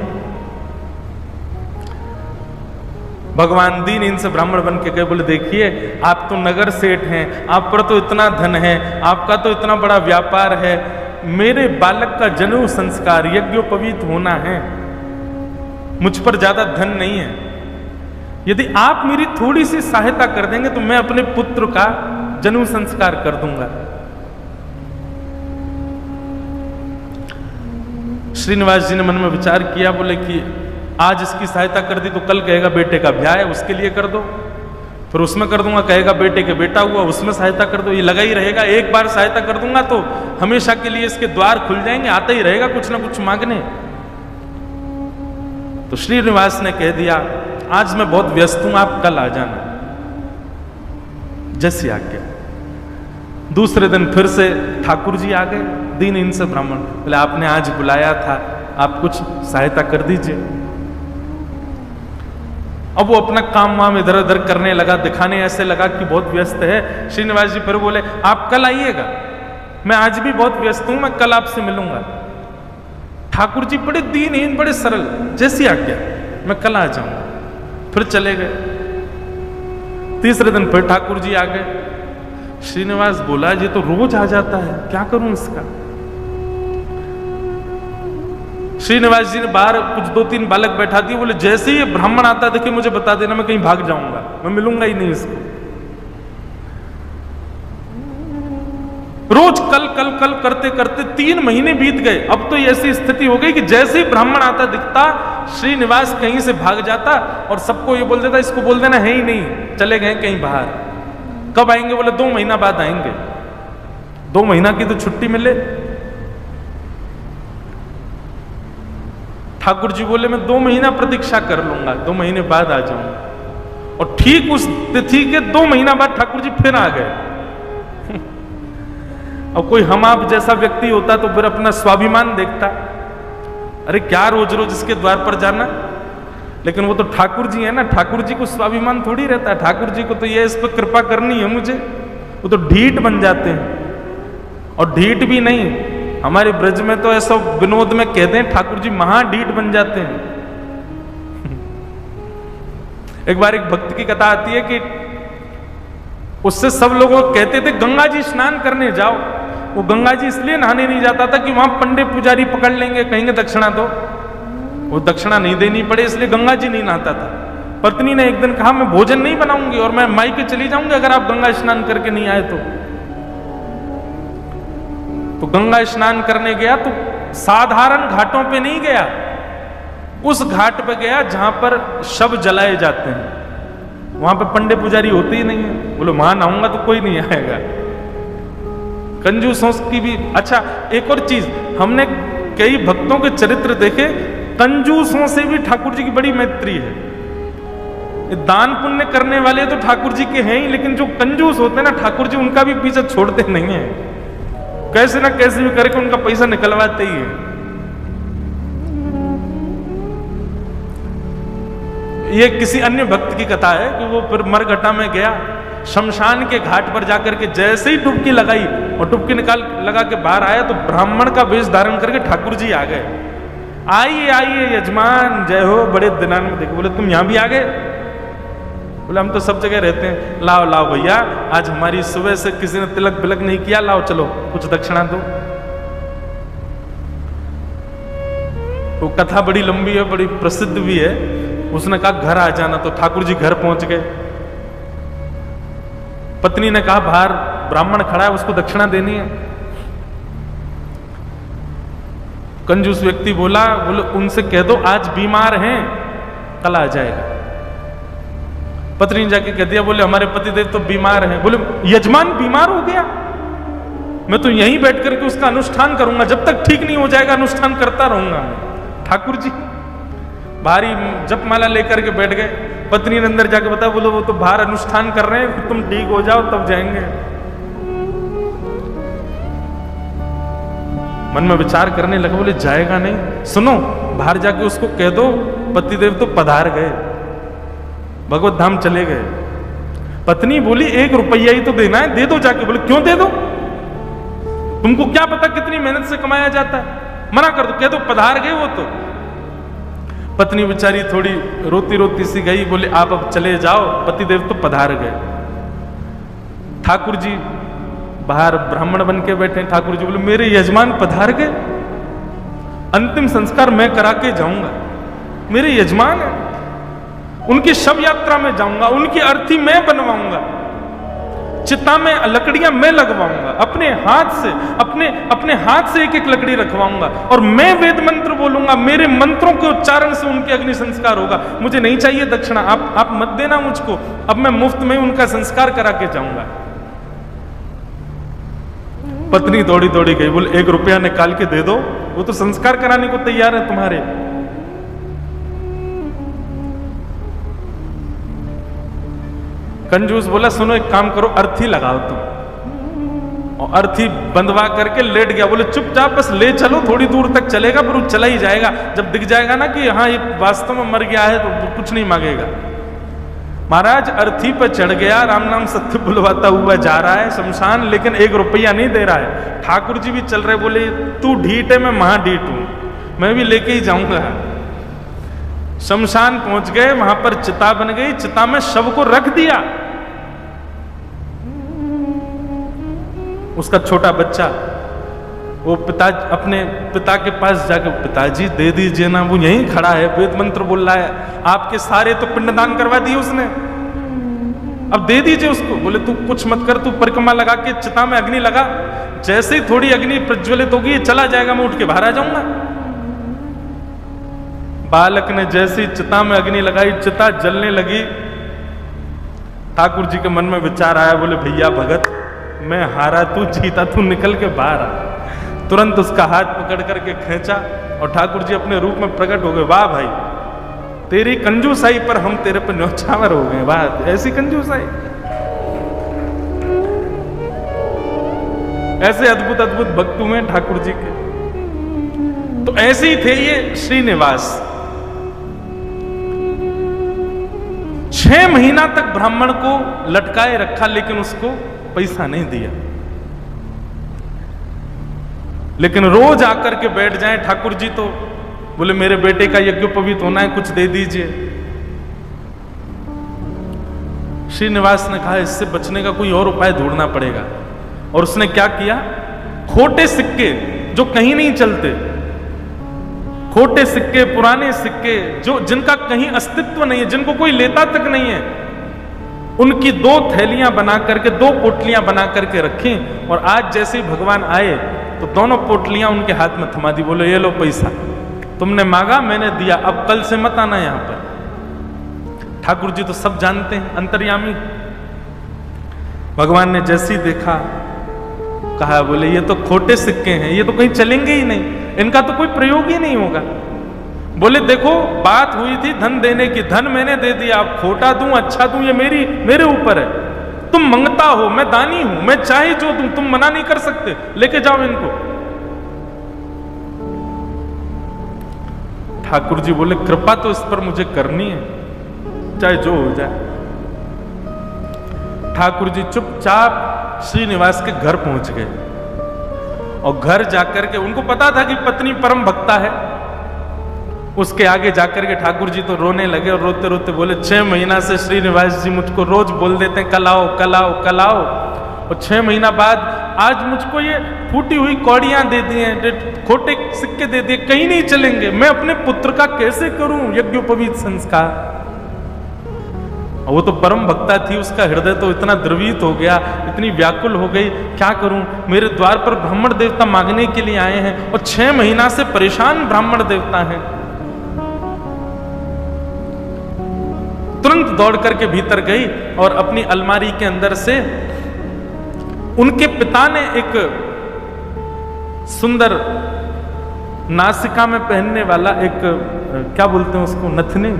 भगवान दीन इनसे ब्राह्मण बन के गए, बोले देखिए आप तो नगर सेठ हैं, आप पर तो इतना धन है, आपका तो इतना बड़ा व्यापार है, मेरे बालक का जनेऊ संस्कार यज्ञोपवीत होना है, मुझ पर ज्यादा धन नहीं है। यदि आप मेरी थोड़ी सी सहायता कर देंगे तो मैं अपने पुत्र का जनेऊ संस्कार कर दूंगा। श्रीनिवास जी ने मन में विचार किया, बोले कि आज इसकी सहायता कर दी तो कल कहेगा बेटे का ब्याह है, उसके लिए कर दो, फिर उसमें कर दूंगा, कहेगा बेटे के बेटा हुआ, उसमें सहायता कर दो। ये लगा ही रहेगा, एक बार सहायता कर दूंगा तो हमेशा के लिए इसके द्वार खुल जाएंगे, आता ही रहेगा कुछ ना कुछ मांगने। तो श्रीनिवास ने कह दिया, आज मैं बहुत व्यस्त हूं, आप कल आ जाना। जैसी आज्ञा। दूसरे दिन फिर से ठाकुर जी आ गए, दीन इनसे ब्राह्मण, बोले आपने आज बुलाया था, आप कुछ सहायता कर दीजिए। अब वो अपना काम वाम इधर उधर करने लगा, दिखाने ऐसे लगा कि बहुत व्यस्त है। श्रीनिवास जी फिर बोले, आप कल आइएगा, मैं आज भी बहुत व्यस्त हूं, मैं कल आपसे मिलूंगा। ठाकुर जी बड़े दीनहीन, बड़े सरल, जैसी आज्ञा, मैं कल आ जाऊंगा। फिर चले गए। तीसरे दिन फिर ठाकुर जी आ गए। श्रीनिवास बोला, ये तो रोज आ जाता है, क्या करूं इसका? श्रीनिवास जी ने बाहर कुछ 2-3 बालक बैठा दिए, बोले जैसे ही ब्राह्मण आता देखिए मुझे बता देना, मैं कहीं भाग जाऊंगा, मैं मिलूंगा ही नहीं इसको। रोज कल कल कल करते करते 3 महीने बीत गए। अब तो ऐसी स्थिति हो गई कि जैसे ही ब्राह्मण आता दिखता, श्रीनिवास कहीं से भाग जाता और सबको ये बोल देता, इसको बोल देना है ही नहीं, चले गए कहीं बाहर। कब आएंगे? बोले 2 महीना बाद आएंगे। 2 महीना की तो छुट्टी मिले। ठाकुर जी बोले, मैं 2 महीना प्रतीक्षा कर लूंगा, 2 महीने बाद आ जाऊंगा। और ठीक उस तिथि के 2 महीना बाद ठाकुर जी फिर आ गए। अब कोई हम आप जैसा व्यक्ति होता तो फिर अपना स्वाभिमान देखता, अरे क्या रोज रोज इसके द्वार पर जाना। लेकिन वो तो ठाकुर जी है ना, ठाकुर जी को स्वाभिमान थोड़ी रहता है, ठाकुर जी को तो ये इस पर कृपा करनी है मुझे। वो तो ढीठ बन जाते हैं। और ढीठ भी नहीं, हमारे ब्रज में तो ऐसा विनोद में कहते हैं, ठाकुर जी महाढीठ बन जाते हैं। एक बार एक भक्त की कथा आती है कि उससे सब लोग कहते थे गंगा जी स्नान करने जाओ। वो गंगा जी इसलिए नहाने नहीं जाता था कि वहां पंडित पुजारी पकड़ लेंगे, कहेंगे दक्षिणा दो, वो दक्षिणा नहीं देनी पड़े, इसलिए गंगा जी नहीं नहाता था। पत्नी ने एक दिन कहा, मैं भोजन नहीं बनाऊंगी और मैं मायके चली जाऊंगी अगर आप गंगा स्नान करके नहीं आए तो गंगा स्नान करने गया तो साधारण घाटों पे नहीं गया, उस घाट पे गया जहां पर शव जलाए जाते हैं। वहां पे पंडित पुजारी होते ही नहीं है। बोले वहां नहाऊंगा तो कोई नहीं आएगा। कंजूसों की भी। अच्छा, एक और चीज, हमने कई भक्तों के चरित्र देखे, कंजूसों से भी ठाकुर जी की बड़ी मैत्री है। दान पुण्य करने वाले तो ठाकुर जी के हैं ही, लेकिन जो कंजूस होते हैं ना, ठाकुर जी उनका भी पीछे छोड़ते नहीं है, कैसे ना कैसे भी करके उनका पैसा निकलवाते ही है। ये किसी अन्य भक्त की कथा है कि वो फिर मरघटा में गया, शमशान के घाट पर जाकर के जैसे ही डुबकी लगाई और डुबकी निकाल लगा के बाहर आया तो ब्राह्मण का वेश धारण करके ठाकुर जी आ गए। आइए आइए यजमान, जय हो, बड़े दिनान में देखो। बोले तुम यहां भी आ गए? बोले हम तो सब जगह रहते हैं। लाओ लाओ भैया, आज हमारी सुबह से किसी ने तिलक बिलक नहीं किया, लाओ चलो कुछ दक्षिणा दो। वो कथा बड़ी लंबी है, बड़ी प्रसिद्ध भी है। उसने कहा घर आ जाना, तो ठाकुर जी घर पहुंच गए। पत्नी ने कहा बाहर ब्राह्मण खड़ा है, उसको दक्षिणा देनी है। कंजूस व्यक्ति बोला, बोले उनसे कह दो आज बीमार हैं, कल आ जाएगा। पत्नी ने जाके कह दिया, बोले हमारे पतिदेव तो बीमार हैं। बोले यजमान बीमार हो गया, मैं तो यहीं बैठ करके उसका अनुष्ठान करूंगा, जब तक ठीक नहीं हो जाएगा अनुष्ठान करता रहूंगा। ठाकुर जी भारी जपमाला लेकर के बैठ गए। पत्नी ने अंदर जाके बताया, बोले वो तो बाहर अनुष्ठान कर रहे हैं, तुम ठीक हो जाओ तब जाएंगे। मन में विचार करने लगा, बोले जाएगा नहीं, सुनो बाहर जाके उसको कह दो पतिदेव तो पधार गए, भगवत धाम चले गए। पत्नी बोली 1 रुपया ही तो देना है, दे दो जाके। बोले क्यों दे दो, तुमको क्या पता कितनी मेहनत से कमाया जाता है, मना कर दो, कह दो पधार गए वो तो। पत्नी बेचारी थोड़ी रोती रोती सी गई, बोले आप अब चले जाओ, पतिदेव तो पधार गए। ठाकुर जी बाहर ब्राह्मण बन के बैठे। ठाकुर जी बोले मेरे यजमान पधार गए, अंतिम संस्कार मैं करा के जाऊंगा, मेरे यजमान है, उनकी शव यात्रा में जाऊंगा, उनकी अर्थी मैं बनवाऊंगा, चिता में लकड़ियां मैं लगवाऊंगा, अपने हाथ से अपने हाथ से 1-1 लकड़ी रखवाऊंगा, और मैं वेद मंत्र बोलूंगा, मेरे मंत्रों के उच्चारण से उनके अग्नि संस्कार होगा। मुझे नहीं चाहिए दक्षिणा, आप मत देना मुझको, अब मैं मुफ्त में उनका संस्कार करा के जाऊंगा। पत्नी दौड़ी दौड़ी गई, बोले 1 रुपया निकाल के दे दो, वो तो संस्कार कराने को तैयार है तुम्हारे। कंजूस बोला सुनो एक काम करो, अर्थी लगाओ तुम, और अर्थी बंधवा करके लेट गया। बोले चुपचाप बस ले चलो, थोड़ी दूर तक चलेगा फिर वो चला ही जाएगा, जब दिख जाएगा ना कि हाँ ये वास्तव में मर गया है तो कुछ नहीं मांगेगा। महाराज अर्थी पर चढ़ गया, राम नाम सत्य बुलवाता हुआ जा रहा है शमशान, लेकिन 1 रुपया नहीं दे रहा है। ठाकुर जी भी चल रहे, बोले तू ढीठ है मैं महाढीठ हूं, मैं भी लेके ही जाऊंगा। शमशान पहुंच गए, वहां पर चिता बन गई, चिता में शव को रख दिया। उसका छोटा बच्चा वो अपने पिता के पास जाकर, पिताजी दे दीजिए ना, वो यहीं खड़ा है वेद मंत्र बोल रहा है, आपके सारे तो पिंडदान करवा दिए उसने, अब दे दीजिए उसको। बोले तू कुछ मत कर, तू परिक्रमा लगा के चिता में अग्नि लगा, जैसे ही थोड़ी अग्नि प्रज्वलित होगी चला जाएगा, मैं उठ के बाहर आ जाऊंगा। बालक ने जैसी चिता में अग्नि लगाई, चिता जलने लगी। ठाकुर जी के मन में विचार आया, बोले भैया भगत मैं हारा तू जीता, तू निकल के बाहर आ। तुरंत उसका हाथ पकड़ करके खींचा और ठाकुर जी अपने रूप में प्रकट हो गए। वाह भाई तेरी कंजूसाई पर हम तेरे पर न्यौछावर हो गए, वाह ऐसी कंजूसाई। ऐसे अद्भुत अद्भुत भक्त हुए ठाकुर जी के। तो ऐसे ही थे ये श्रीनिवास। 6 महीना तक ब्राह्मण को लटकाए रखा, लेकिन उसको पैसा नहीं दिया। लेकिन रोज आकर के बैठ जाएं ठाकुर जी, तो बोले मेरे बेटे का यज्ञोपवीत होना है, कुछ दे दीजिए। श्रीनिवास ने कहा इससे बचने का कोई और उपाय ढूंढना पड़ेगा। और उसने क्या किया, खोटे सिक्के जो कहीं नहीं चलते, खोटे सिक्के, पुराने सिक्के जो जिनका कहीं अस्तित्व नहीं है, जिनको कोई लेता तक नहीं है, उनकी 2 थैलियां बना करके, 2 पोटलियां बना करके रखी। और आज जैसे ही भगवान आए तो दोनों पोटलियां उनके हाथ में थमा दी। बोले ये लो पैसा, तुमने मांगा मैंने दिया, अब कल से मत आना यहां पर। ठाकुर जी तो सब जानते हैं, अंतर्यामी। भगवान ने जैसे ही देखा, कहा बोले ये तो खोटे सिक्के हैं, ये तो कहीं चलेंगे ही नहीं, इनका तो कोई प्रयोग ही नहीं होगा। बोले देखो बात हुई थी धन देने की, धन मैंने दे दिया, अब खोटा दूं अच्छा दूं ये मेरे ऊपर है। तुम मंगता हो, मैं दानी हूं, मैं चाहे जो दूं, तुम मना नहीं कर सकते, लेके जाओ इनको। ठाकुर जी बोले कृपा तो इस पर मुझे करनी है, चाहे जो हो जाए। ठाकुर जी चुपचाप श्रीनिवास के घर पहुंच गए। और घर जाकर के उनको पता था कि पत्नी परम भक्ता है। उसके आगे जाकर के ठाकुर जी तो रोने लगे और रोते रोते बोले 6 महीना से श्रीनिवास जी मुझको रोज बोल देते हैं कल आओ कल आओ कल आओ, और 6 महीना बाद आज मुझको ये फूटी हुई कौड़ियां दे दी हैं, खोटे सिक्के दे दिए, कहीं नहीं चलेंगे, मैं अपने पुत्र का कैसे करूं यज्ञोपवीत संस्कार। और वो तो परम भक्ता थी, उसका हृदय तो इतना द्रवित हो गया, इतनी व्याकुल हो गई, क्या करूं, मेरे द्वार पर ब्राह्मण देवता मांगने के लिए आए हैं और 6 महीना से परेशान ब्राह्मण देवता हैं। तुरंत दौड़ करके भीतर गई और अपनी अलमारी के अंदर से उनके पिता ने एक सुंदर नासिका में पहनने वाला एक क्या बोलते हैं उसको, नथनी,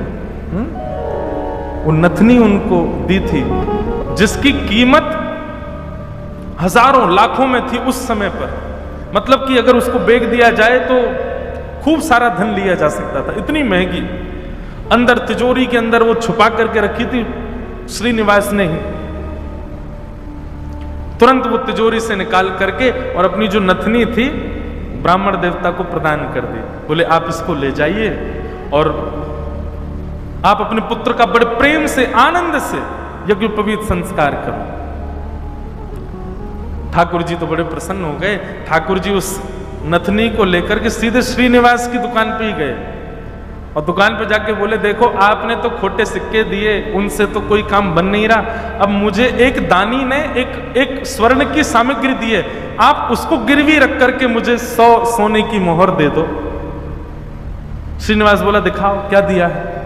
वो नथनी उनको दी थी, जिसकी कीमत हजारों लाखों में थी उस समय पर। मतलब कि अगर उसको बेच दिया जाए तो खूब सारा धन लिया जा सकता था, इतनी महंगी। अंदर तिजोरी के अंदर वो छुपा करके रखी थी श्रीनिवास ने ही। तुरंत वो तिजोरी से निकाल करके और अपनी जो नथनी थी ब्राह्मण देवता को प्रदान कर दी। बोले आप इसको ले जाइए और आप अपने पुत्र का बड़े प्रेम से आनंद से यज्ञोपवीत संस्कार करो। ठाकुर जी तो बड़े प्रसन्न हो गए। ठाकुर जी उस नथनी को लेकर के सीधे श्रीनिवास की दुकान पे ही गए और दुकान पे जाके बोले देखो आपने तो खोटे सिक्के दिए, उनसे तो कोई काम बन नहीं रहा, अब मुझे एक दानी ने एक स्वर्ण की सामग्री दी है, आप उसको गिरवी रख करके मुझे 100 सोने की मोहर दे दो। श्रीनिवास बोला दिखाओ क्या दिया है।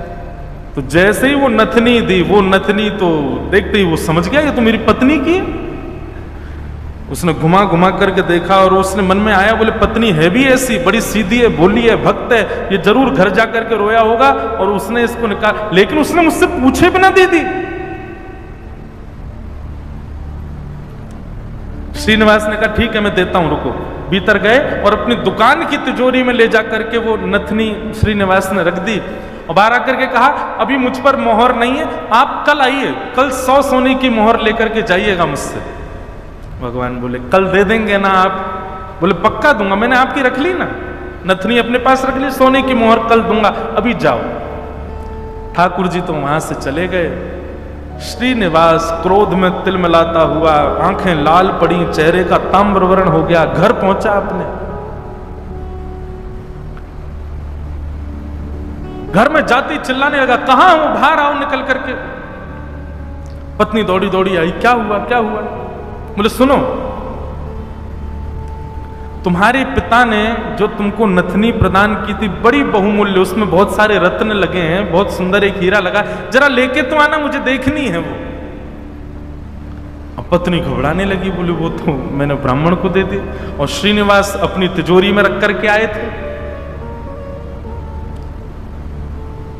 तो जैसे ही वो नथनी दी, वो नथनी तो देखते ही वो समझ गया ये तो मेरी पत्नी की है। उसने घुमा घुमा करके देखा और उसने मन में आया, बोले पत्नी है भी ऐसी, बड़ी सीधी है, भोली है, भक्त है, ये जरूर घर जा करके रोया होगा और उसने इसको निकाल, लेकिन उसने मुझसे पूछे बिना दे दी। श्रीनिवास ने कहा ठीक है मैं देता हूं, रुको। भीतर गए और अपनी दुकान की तिजोरी में ले जा करके वो नथनी श्रीनिवास ने रख दी और बाहर आकर के कहा अभी मुझ पर मोहर नहीं है, आप कल आइए, कल 100 सोने की मोहर लेकर के जाइएगा मुझसे। भगवान बोले कल दे देंगे ना आप? बोले पक्का दूंगा, मैंने आपकी रख ली ना, नथनी अपने पास रख ली, सोने की मोहर कल दूंगा, अभी जाओ। ठाकुर जी तो वहां से चले गए। श्रीनिवास क्रोध में तिलमिलाता हुआ, आंखें लाल पड़ी, चेहरे का ताम्रवर्ण हो गया, घर पहुंचा अपने। घर में जाती चिल्लाने लगा कहां हो, बाहर आओ निकल करके। पत्नी दौड़ी दौड़ी आई, क्या हुआ क्या हुआ? बोले सुनो, तुम्हारे पिता ने जो तुमको नथनी प्रदान की थी बड़ी बहुमूल्य, उसमें बहुत सारे रत्न लगे हैं, बहुत सुंदर एक हीरा लगा, जरा लेके तो आना, मुझे देखनी है वो। अब पत्नी घबराने लगी, बोली वो तो मैंने ब्राह्मण को दे दी और श्रीनिवास अपनी तिजोरी में रख करके आए थे।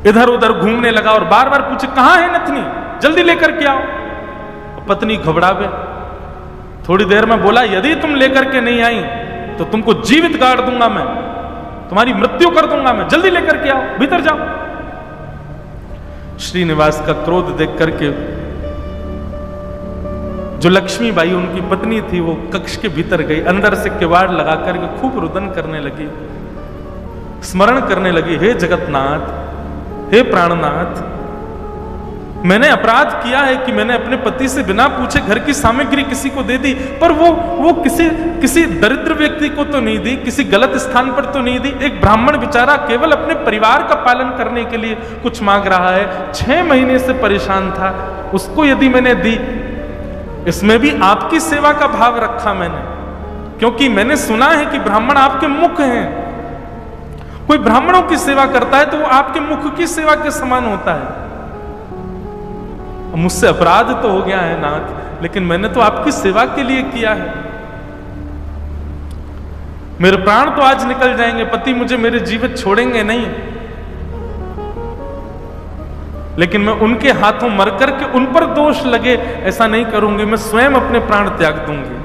इधर उधर घूमने लगा और बार बार पूछे कहां है नथनी, जल्दी लेकर के आओ। पत्नी घबरावे, थोड़ी देर में बोला यदि तुम लेकर के नहीं आई तो तुमको जीवित गाड़ दूंगा मैं, तुम्हारी मृत्यु कर दूंगा मैं, जल्दी लेकर के आओ, भीतर जाओ। श्रीनिवास का क्रोध देख करके जो लक्ष्मीबाई उनकी पत्नी थी वो कक्ष के भीतर गई, अंदर से किवाड़ लगा करके खूब रुदन करने लगी, स्मरण करने लगी, हे जगतनाथ, हे प्राणनाथ, मैंने अपराध किया है कि मैंने अपने पति से बिना पूछे घर की सामग्री किसी को दे दी, पर वो किसी दरिद्र व्यक्ति को तो नहीं दी, किसी गलत स्थान पर तो नहीं दी। एक ब्राह्मण बेचारा केवल अपने परिवार का पालन करने के लिए कुछ मांग रहा है, 6 महीने से परेशान था, उसको यदि मैंने दी, इसमें भी आपकी सेवा का भाव रखा मैंने, क्योंकि मैंने सुना है कि ब्राह्मण आपके मुख हैं। कोई ब्राह्मणों की सेवा करता है तो वो आपके मुख की सेवा के समान होता है। मुझसे अपराध तो हो गया है नाथ, लेकिन मैंने तो आपकी सेवा के लिए किया है। मेरे प्राण तो आज निकल जाएंगे, पति मुझे मेरे जीवित छोड़ेंगे नहीं, लेकिन मैं उनके हाथों मर करके उन पर दोष लगे ऐसा नहीं करूंगी, मैं स्वयं अपने प्राण त्याग दूंगी।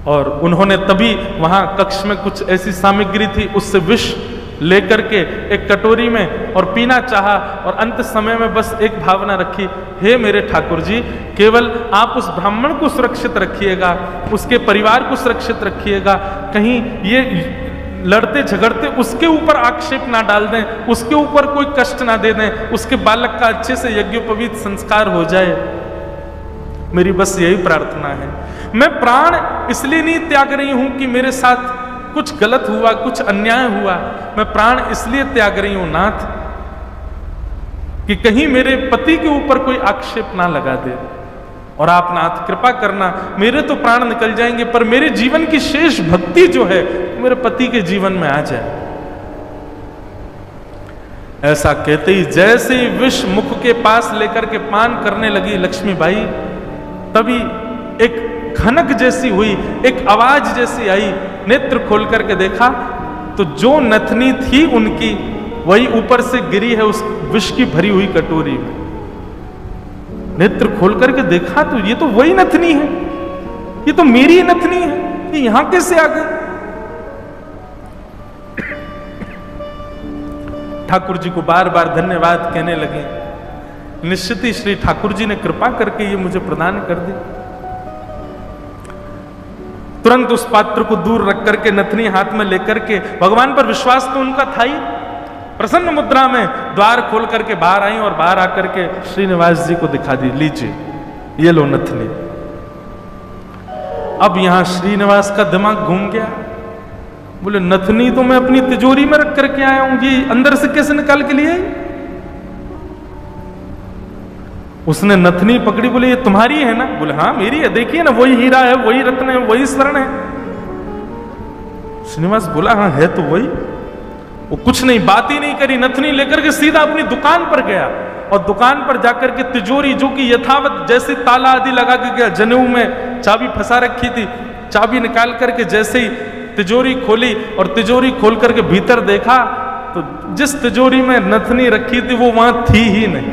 और उन्होंने तभी वहां कक्ष में कुछ ऐसी सामग्री थी, उससे विष लेकर के एक कटोरी में और पीना चाहा और अंत समय में बस एक भावना रखी, हे मेरे ठाकुर जी, केवल आप उस ब्राह्मण को सुरक्षित रखिएगा, उसके परिवार को सुरक्षित रखिएगा, कहीं ये लड़ते झगड़ते उसके ऊपर आक्षेप ना डाल दें, उसके ऊपर कोई कष्ट ना दे दें, उसके बालक का अच्छे से यज्ञोपवीत संस्कार हो जाए। मेरी बस यही प्रार्थना है। मैं प्राण इसलिए नहीं त्याग रही हूं कि मेरे साथ कुछ गलत हुआ, कुछ अन्याय हुआ, मैं प्राण इसलिए त्याग रही हूं नाथ कि कहीं मेरे पति के ऊपर कोई आक्षेप ना लगा दे, और आप नाथ कृपा करना, मेरे तो प्राण निकल जाएंगे पर मेरे जीवन की शेष भक्ति जो है मेरे पति के जीवन में आ जाए। ऐसा कहते ही जैसे ही विष मुख के पास लेकर के पान करने लगी लक्ष्मीबाई, तभी एक खनक जैसी हुई, एक आवाज जैसी आई। नेत्र खोल करके देखा तो जो नथनी थी उनकी वही ऊपर से गिरी है उस विष की भरी हुई कटोरी में। नेत्र खोल करके देखा तो ये तो वही नथनी है, ये तो मेरी नथनी है, ये यहां कैसे आ गई? ठाकुर जी को बार बार धन्यवाद कहने लगे। निश्चित ही श्री ठाकुर जी ने कृपा करके ये मुझे प्रदान कर दी। तुरंत उस पात्र को दूर रख करके नथनी हाथ में लेकर के, भगवान पर विश्वास तो उनका था ही, प्रसन्न मुद्रा में द्वार खोल करके बाहर आई और बाहर आकर के श्रीनिवास जी को दिखा दी, लीजिए ये लो नथनी। अब यहां श्रीनिवास का दिमाग घूम गया। बोले नथनी तो मैं अपनी तिजोरी में रख करके आया हूं, ये अंदर से कैसे निकाल के लिए? उसने नथनी पकड़ी, बोले ये तुम्हारी है ना? बोले हाँ मेरी है, देखिए ना वही हीरा है, वही रत्न है, वही स्वर्ण है। श्रीनिवास बोला हाँ है तो वही। वो कुछ नहीं, बात ही नहीं करी, नथनी लेकर के सीधा अपनी दुकान पर गया और दुकान पर जाकर के तिजोरी जो कि यथावत जैसे ताला आदि लगा के गया, जनेऊ में चाबी फंसा रखी थी, चाबी निकाल करके जैसे ही तिजोरी खोली और तिजोरी खोल करके भीतर देखा तो जिस तिजोरी में नथनी रखी थी वो वहां थी ही नहीं।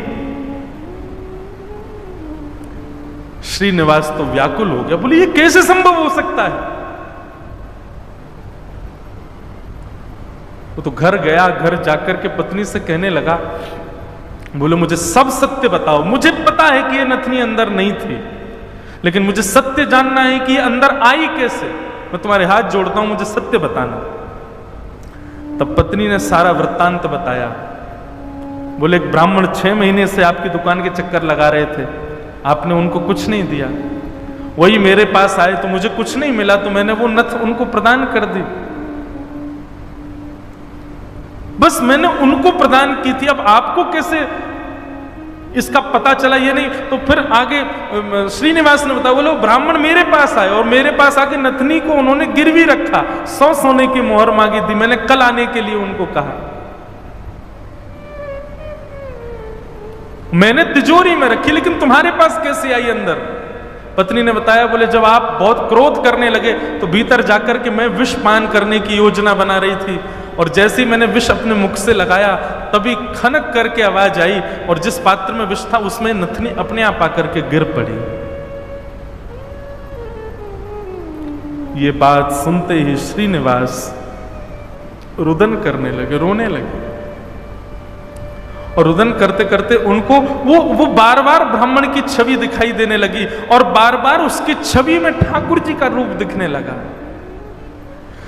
श्रीनिवास तो व्याकुल हो गया, बोले ये कैसे संभव हो सकता है? वो तो घर गया, घर जाकर के पत्नी से कहने लगा, बोले मुझे सब सत्य बताओ, मुझे पता है कि ये नथनी अंदर नहीं थी, लेकिन मुझे सत्य जानना है कि ये अंदर आई कैसे। मैं तुम्हारे हाथ जोड़ता हूं, मुझे सत्य बताना। तब पत्नी ने सारा वृत्तांत बताया। बोले एक ब्राह्मण 6 महीने से आपकी दुकान के चक्कर लगा रहे थे, आपने उनको कुछ नहीं दिया, वही मेरे पास आए तो मुझे कुछ नहीं मिला तो मैंने वो नथ उनको प्रदान कर दी, बस मैंने उनको प्रदान की थी। अब आपको कैसे इसका पता चला ये नहीं। तो फिर आगे श्रीनिवास ने बताया, बोले ब्राह्मण मेरे पास आए और मेरे पास आके नथनी को उन्होंने गिरवी रखा, 100 सोने की मोहर मांगी थी, मैंने कल आने के लिए उनको कहा, मैंने तिजोरी में रखी, लेकिन तुम्हारे पास कैसे आई अंदर? पत्नी ने बताया, बोले जब आप बहुत क्रोध करने लगे तो भीतर जाकर के मैं विष पान करने की योजना बना रही थी, और जैसे ही मैंने विष अपने मुख से लगाया तभी खनक करके आवाज आई और जिस पात्र में विष था उसमें नथनी अपने आप आकर के गिर पड़ी। ये बात सुनते ही श्रीनिवास रुदन करने लगे, रोने लगे, और रुदन करते करते उनको वो बार बार ब्राह्मण की छवि दिखाई देने लगी और बार बार उसकी छवि में ठाकुर जी का रूप दिखने लगा।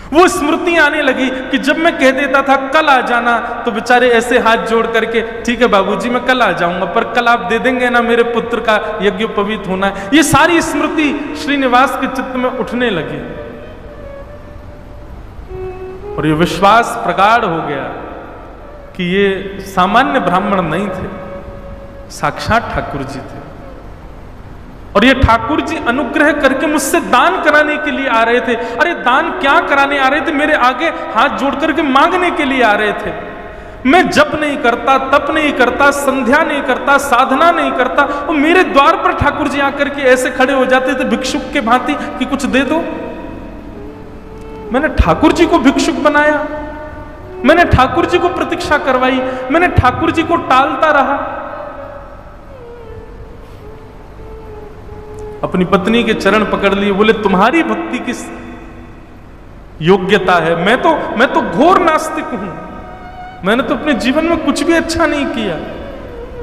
वो स्मृति आने लगी कि जब मैं कह देता था कल आ जाना तो बेचारे ऐसे हाथ जोड़ करके, ठीक है बाबूजी मैं कल आ जाऊंगा, पर कल आप दे देंगे ना मेरे पुत्र का यज्ञोपवीत होना है। ये सारी स्मृति श्रीनिवास के चित्त में उठने लगी और ये विश्वास प्रगाढ़ हो गया कि ये सामान्य ब्राह्मण नहीं थे, साक्षात ठाकुर जी थे। और ये ठाकुर जी अनुग्रह करके मुझसे दान कराने के लिए आ रहे थे। अरे दान क्या कराने आ रहे थे? मेरे आगे हाथ जोड़ करके मांगने के लिए आ रहे थे। मैं जप नहीं करता, तप नहीं करता, संध्या नहीं करता, साधना नहीं करता, और मेरे द्वार पर ठाकुर जी आकर के ऐसे खड़े हो जाते थे भिक्षुक के भांति कि कुछ दे दो। मैंने ठाकुर जी को भिक्षुक बनाया, मैंने ठाकुर जी को प्रतीक्षा करवाई, मैंने ठाकुर जी को टालता रहा। अपनी पत्नी के चरण पकड़ लिए, बोले तुम्हारी भक्ति किस योग्यता है? मैं तो घोर नास्तिक हूं, मैंने तो अपने जीवन में कुछ भी अच्छा नहीं किया।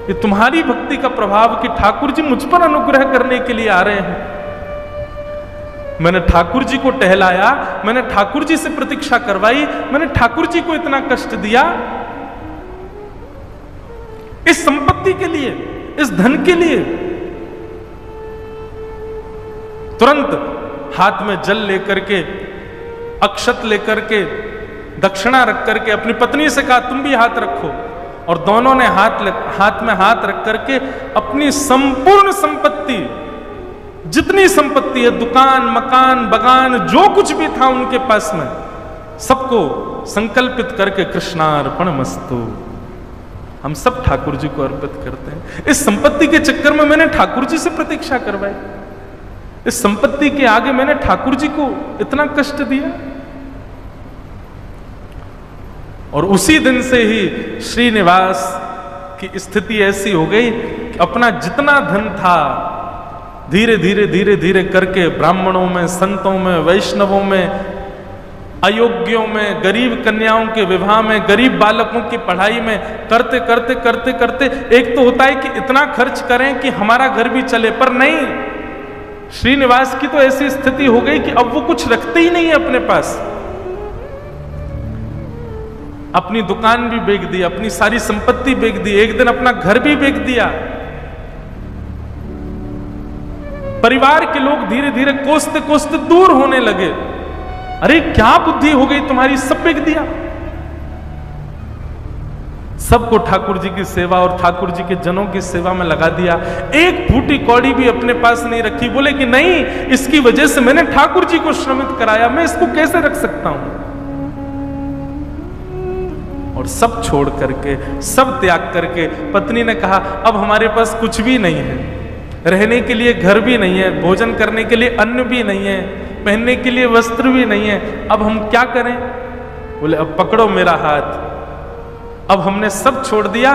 ये तुम्हारी भक्ति का प्रभाव कि ठाकुर जी मुझ पर अनुग्रह करने के लिए आ रहे हैं। मैंने ठाकुर जी को टहलाया, मैंने ठाकुर जी से प्रतीक्षा करवाई, मैंने ठाकुर जी को इतना कष्ट दिया इस संपत्ति के लिए, इस धन के लिए। तुरंत हाथ में जल लेकर के, अक्षत लेकर के, दक्षिणा रख करके अपनी पत्नी से कहा तुम भी हाथ रखो, और दोनों ने हाथ में हाथ रख करके अपनी संपूर्ण संपत्ति, जितनी संपत्ति है, दुकान, मकान, बगान, जो कुछ भी था उनके पास में, सबको संकल्पित करके कृष्णार्पणमस्तु, हम सब ठाकुर जी को अर्पित करते हैं। इस संपत्ति के चक्कर में मैंने ठाकुर जी से प्रतीक्षा करवाई, इस संपत्ति के आगे मैंने ठाकुर जी को इतना कष्ट दिया। और उसी दिन से ही श्रीनिवास की स्थिति ऐसी हो गई कि अपना जितना धन था धीरे धीरे धीरे धीरे करके ब्राह्मणों में, संतों में, वैष्णवों में, अयोग्यों में, गरीब कन्याओं के विवाह में, गरीब बालकों की पढ़ाई में करते करते करते करते एक तो होता है कि इतना खर्च करें कि हमारा घर भी चले, पर नहीं, श्रीनिवास की तो ऐसी स्थिति हो गई कि अब वो कुछ रखते ही नहीं है अपने पास। अपनी दुकान भी बेच दी, अपनी सारी संपत्ति बेच दी, एक दिन अपना घर भी बेच दिया। परिवार के लोग धीरे धीरे कोसते कोसते दूर होने लगे। अरे क्या बुद्धि हो गई तुम्हारी, सब बेच दिया। सबको ठाकुर जी की सेवा और ठाकुर जी के जनों की सेवा में लगा दिया। एक फूटी कौड़ी भी अपने पास नहीं रखी। बोले कि नहीं, इसकी वजह से मैंने ठाकुर जी को श्रमित कराया, मैं इसको कैसे रख सकता हूं। और सब छोड़ करके, सब त्याग करके पत्नी ने कहा अब हमारे पास कुछ भी नहीं है, रहने के लिए घर भी नहीं है, भोजन करने के लिए अन्न भी नहीं है, पहनने के लिए वस्त्र भी नहीं है, अब हम क्या करें। बोले अब पकड़ो मेरा हाथ, अब हमने सब छोड़ दिया,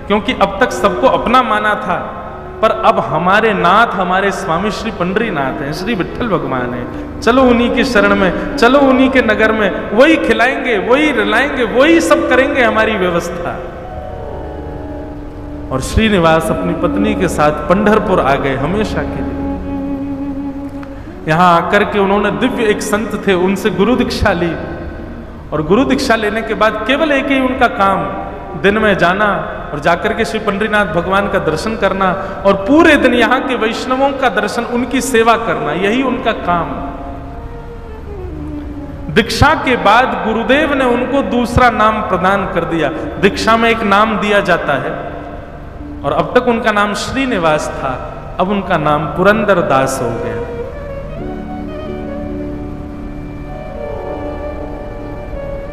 क्योंकि अब तक सबको अपना माना था, पर अब हमारे नाथ, हमारे स्वामी श्री पंडरीनाथ हैं, श्री विट्ठल भगवान हैं, चलो उन्हीं की शरण में, चलो उन्हीं के नगर में, वही खिलाएंगे, वही रिलाएंगे, वही सब करेंगे हमारी व्यवस्था। और श्रीनिवास अपनी पत्नी के साथ पंढरपुर आ गए हमेशा के लिए। यहां आकर के उन्होंने दिव्य एक संत थे, उनसे गुरु दीक्षा ली, और गुरु दीक्षा लेने के बाद केवल एक ही उनका काम, दिन में जाना और जाकर के श्री पंडरीनाथ भगवान का दर्शन करना और पूरे दिन यहाँ के वैष्णवों का दर्शन, उनकी सेवा करना, यही उनका काम। दीक्षा के बाद गुरुदेव ने उनको दूसरा नाम प्रदान कर दिया। दीक्षा में एक नाम दिया जाता है, और अब तक उनका नाम श्रीनिवास था, अब उनका नाम पुरंदर दास हो गया।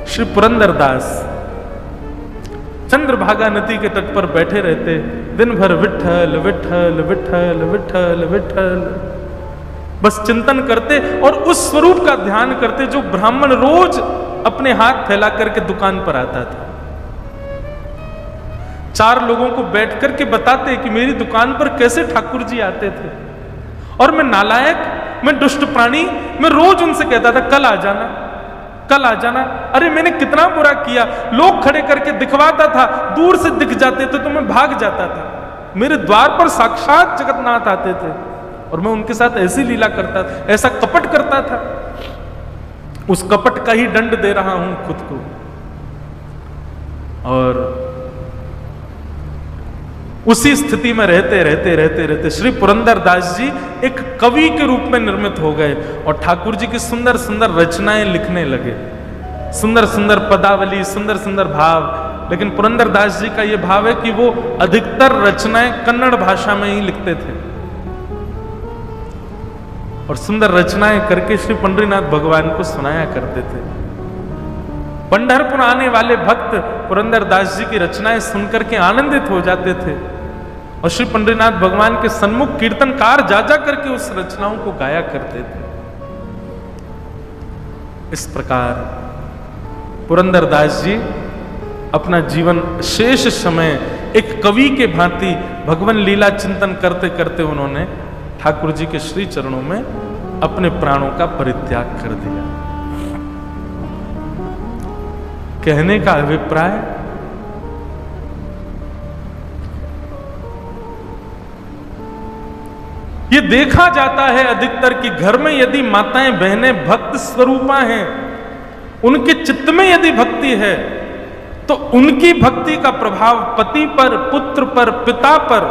श्री पुरंदर दास चंद्रभागा नदी के तट पर बैठे रहते, दिन भर विट्ठल विट्ठल विट्ठल विट्ठल विट्ठल बस चिंतन करते और उस स्वरूप का ध्यान करते जो ब्राह्मण रोज अपने हाथ फैला करके दुकान पर आता था। 4 लोगों को बैठ करके बताते कि मेरी दुकान पर कैसे ठाकुर जी आते थे, और मैं नालायक, मैं दुष्ट प्राणी, मैं रोज उनसे कहता था कल आ जाना, कल आ जाना। अरे मैंने कितना बुरा किया, लोग खड़े करके दिखवाता था, दूर से दिख जाते थे तो मैं भाग जाता था। मेरे द्वार पर साक्षात जगन्नाथ आते थे और मैं उनके साथ ऐसी लीला करता था, ऐसा कपट करता था। उस कपट का ही दंड दे रहा हूं खुद को। और उसी स्थिति में रहते रहते रहते रहते श्री पुरंदर दास जी एक कवि के रूप में निर्मित हो गए और ठाकुर जी की सुंदर सुंदर रचनाएं लिखने लगे, सुंदर सुंदर पदावली, सुंदर सुंदर भाव। लेकिन पुरंदर दास जी का यह भाव है कि वो अधिकतर रचनाएं कन्नड़ भाषा में ही लिखते थे और सुंदर रचनाएं करके श्री पंडरीनाथ भगवान को सुनाया करते थे। पंढरपुर आने वाले भक्त पुरंदर दास जी की रचनाएं सुनकर के आनंदित हो जाते थे और श्री पंडरीनाथ भगवान के सन्मुख कीर्तनकार जा जा करके उस रचनाओं को गाया करते थे। इस प्रकार पुरंदर दास जी अपना जीवन शेष समय एक कवि के भांति भगवान लीला चिंतन करते करते उन्होंने ठाकुर जी के श्री चरणों में अपने प्राणों का परित्याग कर दिया। कहने का अभिप्राय, ये देखा जाता है अधिकतर कि घर में यदि माताएं बहनें भक्त स्वरूपा हैं, उनके चित्त में यदि भक्ति है तो उनकी भक्ति का प्रभाव पति पर, पुत्र पर, पिता पर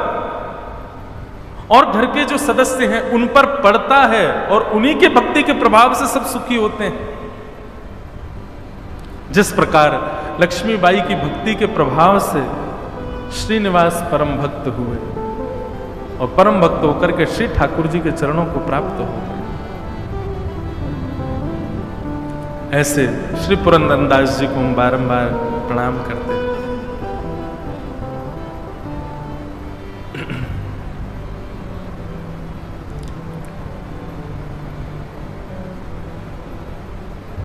और घर के जो सदस्य हैं उन पर पड़ता है और उन्हीं के भक्ति के प्रभाव से सब सुखी होते हैं। जिस प्रकार लक्ष्मीबाई की भक्ति के प्रभाव से श्रीनिवास परम भक्त हुए और परम भक्त होकर के श्री ठाकुर जी के चरणों को प्राप्त हो गए, ऐसे श्री पुरंदरदास जी को हम बारंबार प्रणाम करते हैं।